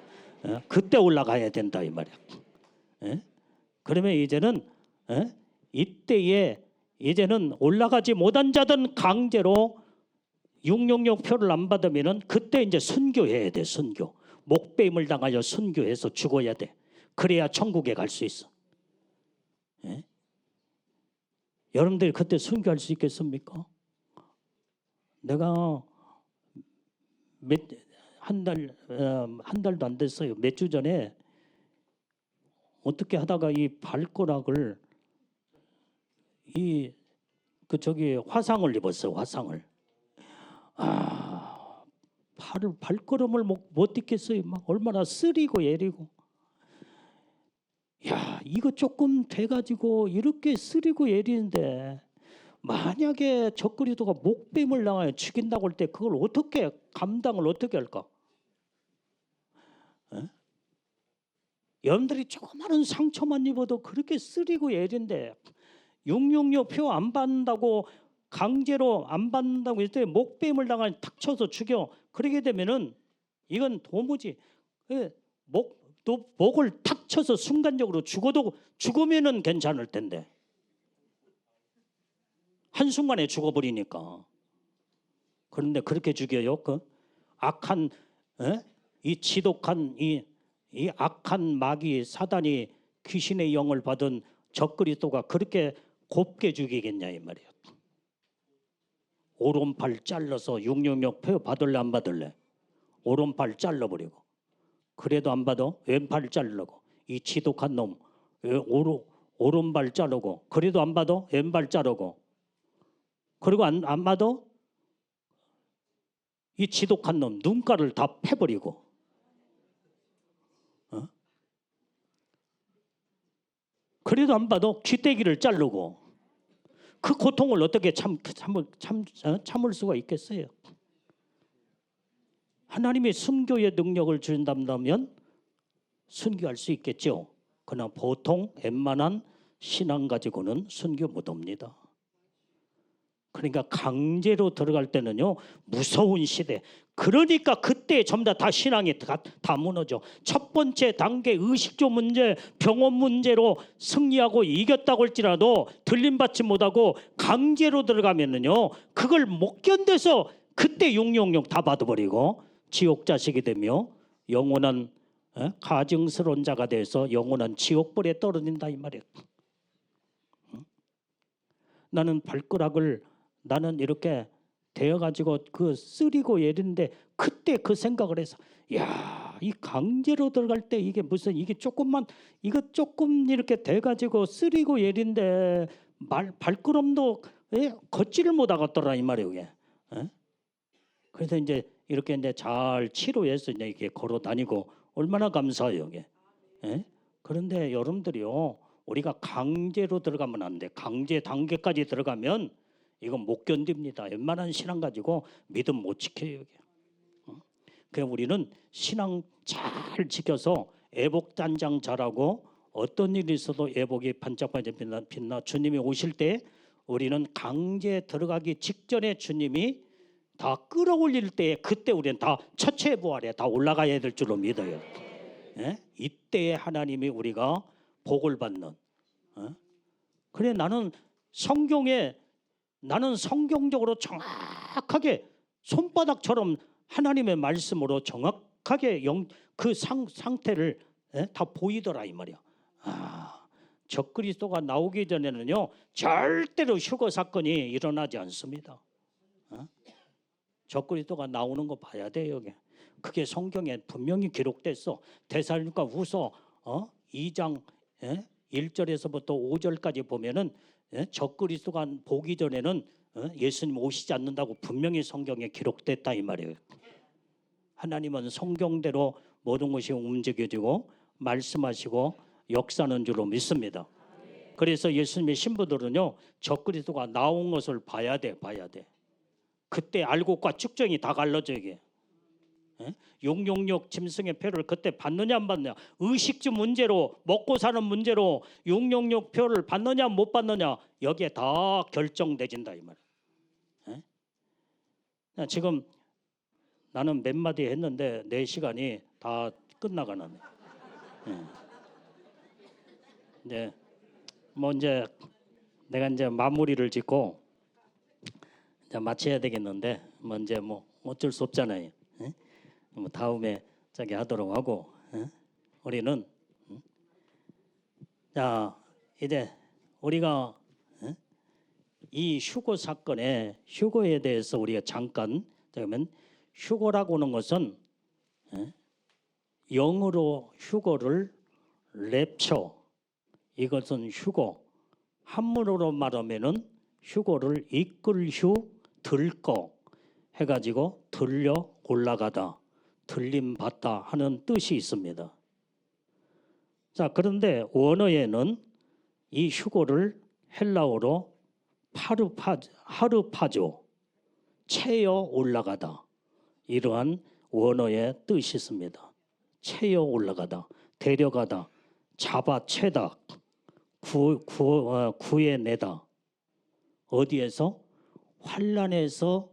그때 올라가야 된다 이 말이야. 예? 그러면 이제는 이때에 이제는 올라가지 못한 자든 강제로 666 표를 안 받으면은 그때 이제 순교해야 돼. 순교. 목배임을 당하여 순교해서 죽어야 돼. 그래야 천국에 갈 수 있어. 예? 여러분들이 그때 순교할 수 있겠습니까? 내가 한 달도 안 됐어요. 몇 주 전에 어떻게 하다가 이 발가락을 화상을 입었어요. 화상을. 발걸음을 못 딛겠어요. 막 얼마나 쓰리고 예리고. 야, 이거 조금 돼가지고 이렇게 쓰리고 예리는데 만약에 적그리스도가 목뱀을 당하여 죽인다고 할 때 그걸 어떻게 감당을 어떻게 할까? 여러분들이 조그마한 상처만 입어도 그렇게 쓰리고 예린데 666 표 안 받는다고 강제로 안 받는다고 했을 때 목뱀을 당하여 탁 쳐서 죽여. 그러게 되면은 이건 도무지 목을 탁 쳐서 순간적으로 죽으면은 괜찮을 텐데 한순간에 죽어버리니까. 그런데 그렇게 죽여요. 그 악한 이 지독한 이 악한 마귀 사단이 귀신의 영을 받은 적그리스도가 그렇게 곱게 죽이겠냐 이 말이에요. 오른팔 잘라서 666 표 받을래 안 받을래? 오른팔 잘라버리고. 그래도 안 받아? 왼팔 자르고. 이 지독한 놈 오른발 자르고. 그래도 안 받아? 왼발 자르고. 그리고 안 받아? 이 지독한 놈 눈가를 다 패버리고. 그래도 안 받아? 귀때기를 자르고. 그 고통을 어떻게 참을 수가 있겠어요? 하나님의 순교의 능력을 주신다면 순교할 수 있겠죠. 그러나 보통 웬만한 신앙 가지고는 순교 못합니다. 그러니까 강제로 들어갈 때는요 무서운 시대. 그러니까 그때 전부 다 신앙이 다 무너져. 첫 번째 단계 의식주 문제, 병원 문제로 승리하고 이겼다고 할지라도 들림받지 못하고 강제로 들어가면은요 그걸 못 견뎌서 그때 666 다 받아버리고 지옥 자식이 되며 영원한 가증스러운 자가 돼서 영원한 지옥불에 떨어진다 이 말이에요. 나는 발가락을 나는 이렇게 되어가지고 그 쓰리고 예린데 그때 그 생각을 해서 야, 이 강제로 들어갈 때 이게 무슨 이게 이거 조금 이렇게 돼가지고 쓰리고 예린데 발걸음도 걷지를 못하겠더라 이 말이에요. 이게. 그래서 이제 이렇게 이제 잘 치료해서 이제 이렇게 걸어 다니고 얼마나 감사해요 이게. 그런데 여러분들이요 우리가 강제로 들어가면 안 돼. 강제 단계까지 들어가면 이건 못 견딥니다. 웬만한 신앙 가지고 믿음 못 지켜요. 그냥 우리는 신앙 잘 지켜서 애복단장 잘하고 어떤 일이 있어도 애복이 반짝반짝 빛나 주님이 오실 때 우리는 강제 들어가기 직전에 주님이 다 끌어올릴 때 그때 우리는 다 첫째 부활에 다 올라가야 될 줄로 믿어요. 이때에 하나님이 우리가 복을 받는. 그래 나는 성경적으로 정확하게 손바닥처럼 하나님의 말씀으로 정확하게 그 상태를 다 보이더라 이 말이야. 적그리스도가 나오기 전에는요 절대로 휴거 사건이 일어나지 않습니다. 적그리스도가 나오는 거 봐야 돼요. 그게 성경에 분명히 기록됐어. 데살로니가 후서 2장 1절에서부터 5절까지 보면은 적그리스도가 보기 전에는 예수님 오시지 않는다고 분명히 성경에 기록됐다 이 말이에요. 하나님은 성경대로 모든 것이 움직여지고 말씀하시고 역사하는 줄로 믿습니다. 그래서 예수님의 신부들은요 적그리스도가 나온 것을 봐야 돼. 그때 알곡과 측정이 다 갈라져 이게. 666 짐승의 표를 그때 받느냐 안 받느냐 의식주 문제로 먹고 사는 문제로 666 표를 받느냐 못 받느냐 여기에 다 결정되진다 이 말. 지금 나는 몇 마디 했는데 내 시간이 다 끝나가는. 예. 이제 뭐 이제 내가 이제 마무리를 짓고 이제 마쳐야 되겠는데 뭐 이제 뭐 어쩔 수 없잖아요. 예? 뭐 다음에 저기 하도록 하고 우리는 자 이제 우리가 이 휴거 사건의 휴거에 대해서 우리가 잠깐 그러면 휴거라고 하는 것은 영어로 휴거를 랩처 이것은 휴거 한문으로 말하면은 휴거를 이끌 휴 들거 해가지고 들려 올라가다 들림 받다 하는 뜻이 있습니다. 자 그런데 원어에는 이 휴거를 헬라어로 하르파조 채여 올라가다 이러한 원어의 뜻이 있습니다. 채여 올라가다 데려가다 잡아채다 구해내다 어디에서 환난에서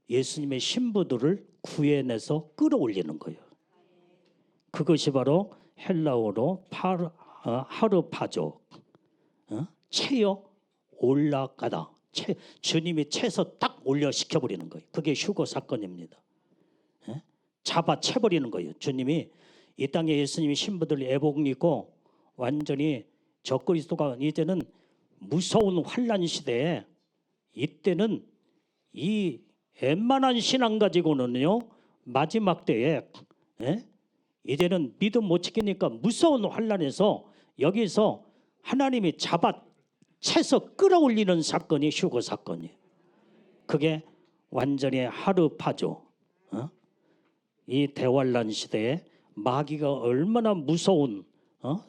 예수님의 신부들을 구해내서 끌어올리는 거예요. 그것이 바로 헬라어로 하르파조 채여 올라가다 주님이 채서 딱 올려시켜버리는 거예요. 그게 휴거 사건입니다. 잡아채버리는 거예요. 주님이 이 땅에 예수님이 신부들 애복 입고 완전히 적그리스도가 이제는 무서운 환난 시대에 이때는 이 웬만한 신앙 가지고는요 마지막 때에 이제는 믿음 못 지키니까 무서운 환난에서 여기서 하나님이 잡아채서 끌어올리는 사건이 휴거 사건이에요. 그게 완전히 하르파죠. 이 대환란 시대에 마귀가 얼마나 무서운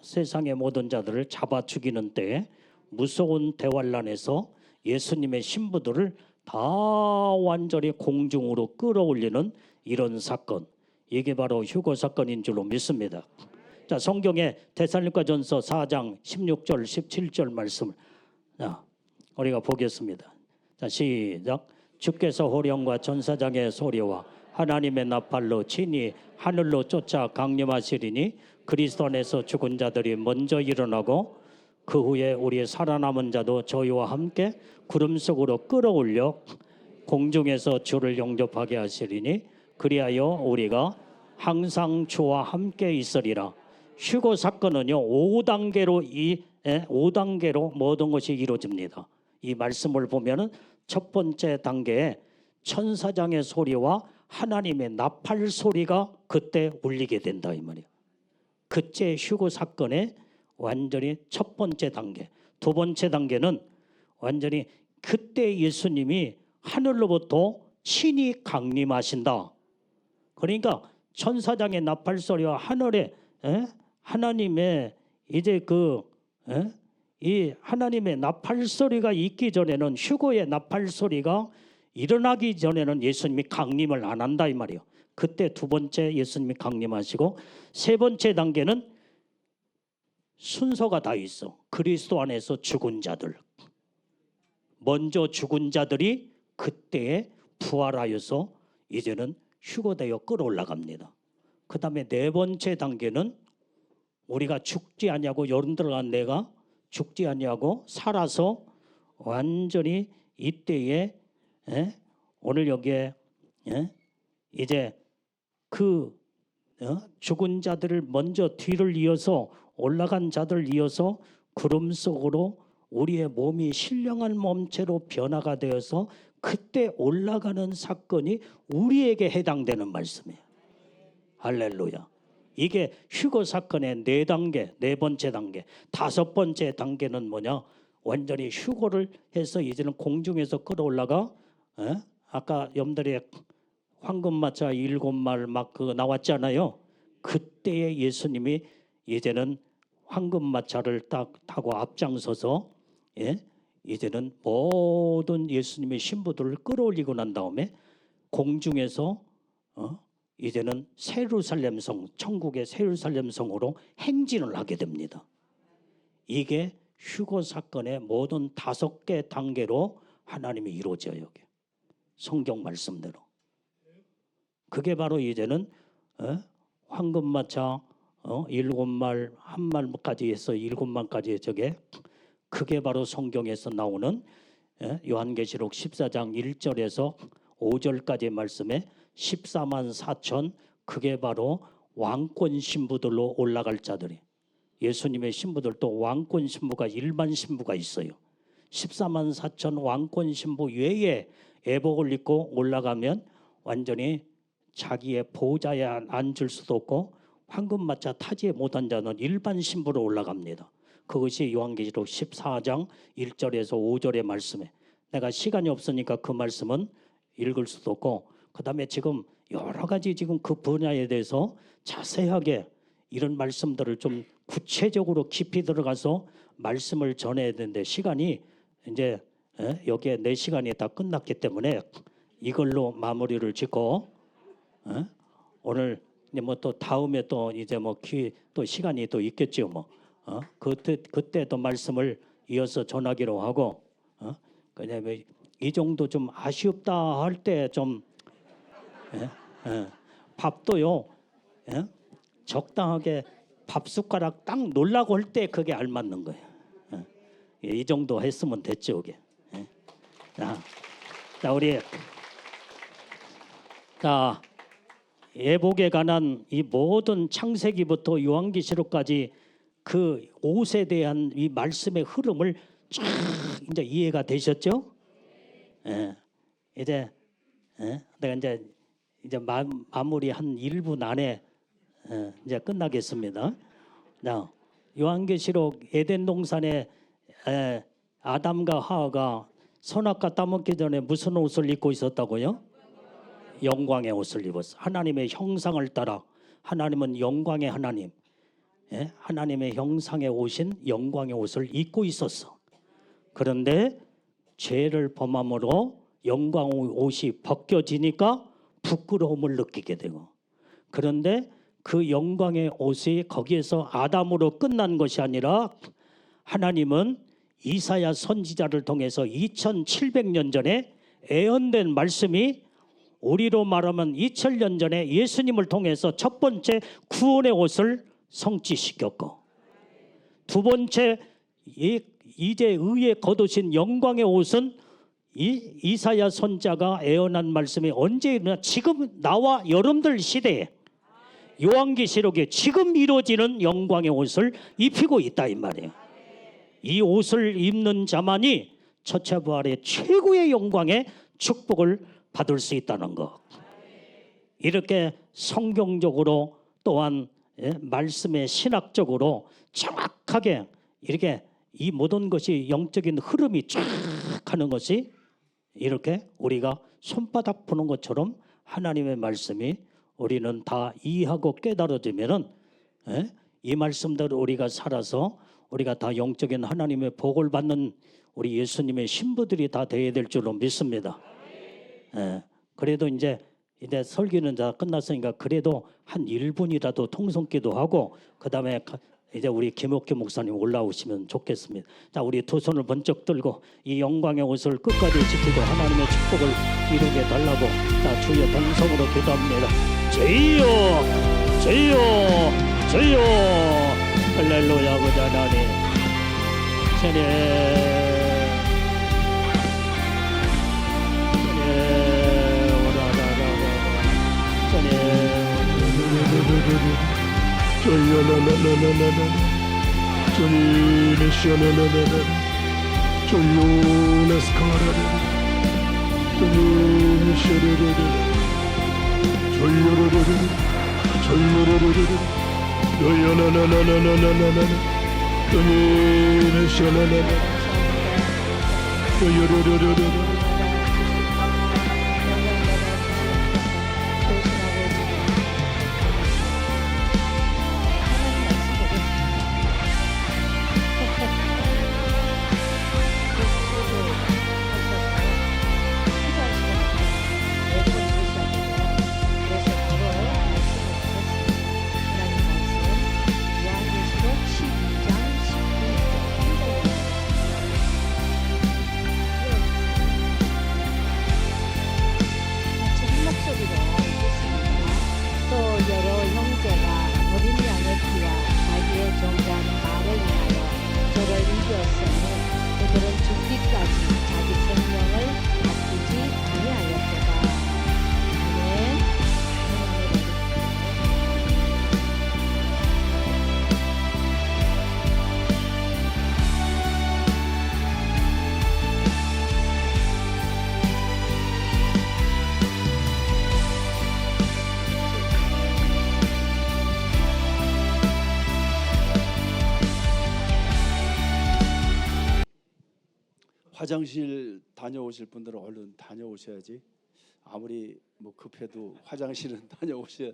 세상의 모든 자들을 잡아 죽이는 때에 무서운 대환란에서 예수님의 신부들을 다 완전히 공중으로 끌어올리는 이런 사건 이게 바로 휴거 사건인 줄로 믿습니다. 자 성경의 데살로니가전서 4장 16절 17절 말씀을 우리가 보겠습니다. 자 시작. 주께서 호령과 전사장의 소리와 하나님의 나팔로 친히 하늘로 쫓아 강림하시리니 그리스도 안에서 죽은 자들이 먼저 일어나고 그 후에 우리의 살아남은 자도 저희와 함께 구름 속으로 끌어올려 공중에서 주를 영접하게 하시리니 그리하여 우리가 항상 주와 함께 있으리라. 휴거 사건은요 5단계로 모든 것이 이루어집니다. 이 말씀을 보면은 첫 번째 단계에 천사장의 소리와 하나님의 나팔 소리가 그때 울리게 된다 이 말이에요. 그때 휴거 사건의 완전히 첫 번째 단계. 두 번째 단계는 완전히 그때 예수님이 하늘로부터 친히 강림하신다. 그러니까 천사장의 나팔 소리와 하늘에 하나님의 이제 이 하나님의 나팔 소리가 있기 전에는 휴거의 나팔 소리가 일어나기 전에는 예수님이 강림을 안 한다 이 말이에요. 그때 두 번째 예수님이 강림하시고 세 번째 단계는 순서가 다 있어. 그리스도 안에서 죽은 자들 먼저 죽은 자들이 그때에 부활하여서 이제는 휴거되어 끌어올라갑니다. 그 다음에 네 번째 단계는 우리가 죽지 아니하고 여러분들과 내가 죽지 아니하고 살아서 완전히 이때에 오늘 여기에 이제 죽은 자들을 먼저 뒤를 이어서 올라간 자들을 이어서 구름 속으로 우리의 몸이 신령한 몸체로 변화가 되어서 그때 올라가는 사건이 우리에게 해당되는 말씀이에요. 할렐루야. 이게 휴거 사건의 네 단계, 네 번째 단계. 다섯 번째 단계는 뭐냐? 완전히 휴거를 해서 이제는 공중에서 끌어올라가 아까 여러분들이 황금마차 7말 막 나왔잖아요. 그때에 예수님이 이제는 황금마차를 딱 타고 앞장서서 이제는 모든 예수님의 신부들을 끌어올리고 난 다음에 공중에서 이제는 세루살렘 성, 천국의 세루살렘 성으로 행진을 하게 됩니다. 이게 휴거 사건의 모든 5개 단계로 하나님이 이루어져요. 여기 성경 말씀대로. 그게 바로 이제는 황금마차 7말 한 말까지 해서 7만까지 저게 그게 바로 성경에서 나오는 요한계시록 14장 1절에서 5절까지 말씀에 14만 4천 그게 바로 왕권 신부들로 올라갈 자들이 예수님의 신부들도 왕권 신부가 일반 신부가 있어요. 14만 4천 왕권 신부 외에 애복을 입고 올라가면 완전히 자기의 보좌에 앉을 수도 없고 황금마차 타지에 못한 자는 일반 신부로 올라갑니다. 그것이 요한계시록 14장 1절에서 5절의 말씀에 내가 시간이 없으니까 그 말씀은 읽을 수도 없고 그 다음에 지금 여러 가지 지금 그 분야에 대해서 자세하게 이런 말씀들을 좀 구체적으로 깊이 들어가서 말씀을 전해야 되는데 시간이 이제 여기에 내 시간이 다 끝났기 때문에 이걸로 마무리를 짓고 오늘 뭐 또 다음에 또 이제 뭐 또 시간이 또 있겠죠 뭐 그때 또 말씀을 이어서 전하기로 하고 그다음에 이 정도 좀 아쉽다 할 때 좀 밥도요 적당하게 밥 숟가락 딱 놀라고 할 때 그게 알맞는 거예요. 이 정도 했으면 됐죠 이게. 자 우리 자 애복에 관한 이 모든 창세기부터 요한계시록까지 그 옷에 대한 이 말씀의 흐름을 쫙 이제 이해가 되셨죠? 이제 내가 이제 마무리 한 1분 안에 이제 끝나겠습니다. 자, 요한계시록 에덴 동산에 아담과 하와가 선악과 따먹기 전에 무슨 옷을 입고 있었다고요? 영광의 옷을 입었어. 하나님의 형상을 따라 하나님은 영광의 하나님, 하나님의 형상에 오신 영광의 옷을 입고 있었어. 그런데 죄를 범함으로 영광의 옷이 벗겨지니까 부끄러움을 느끼게 되고 그런데 그 영광의 옷이 거기에서 아담으로 끝난 것이 아니라 하나님은 이사야 선지자를 통해서 2700년 전에 예언된 말씀이 우리로 말하면 2000년 전에 예수님을 통해서 첫 번째 구원의 옷을 성취시켰고 두 번째 이제 의에 걷으신 영광의 옷은 이사야 선자가 예언한 말씀이 언제 일어나 지금 나와 여러분들 시대에 요한계시록에 지금 이루어지는 영광의 옷을 입히고 있다 이 말이에요. 이 옷을 입는 자만이 첫째 부활의 최고의 영광의 축복을 받을 수 있다는 것. 이렇게 성경적으로 또한 말씀의 신학적으로 정확하게 이렇게 이 모든 것이 영적인 흐름이 쫙 하는 것이 이렇게 우리가 손바닥 보는 것처럼 하나님의 말씀이 우리는 다 이해하고 깨달아지면은 이 말씀대로 우리가 살아서 우리가 다 영적인 하나님의 복을 받는 우리 예수님의 신부들이 다 되어야 될 줄로 믿습니다. 그래도 이제 설교는 다 끝났으니까 그래도 한 1분이라도 통성기도 하고 그 다음에 이제 우리 김옥규 목사님 올라오시면 좋겠습니다. 자, 우리 두 손을 번쩍 들고 이 영광의 옷을 끝까지 지키고 하나님의 축복을 이루게 달라고 자 주여 동성으로 기도합니다. 주여 주여 주여 할렐루야 아버지 하나님 세례 화장실 다녀오실 분들은 얼른 다녀오셔야지. 아무리 뭐 급해도 화장실은 다녀오셔야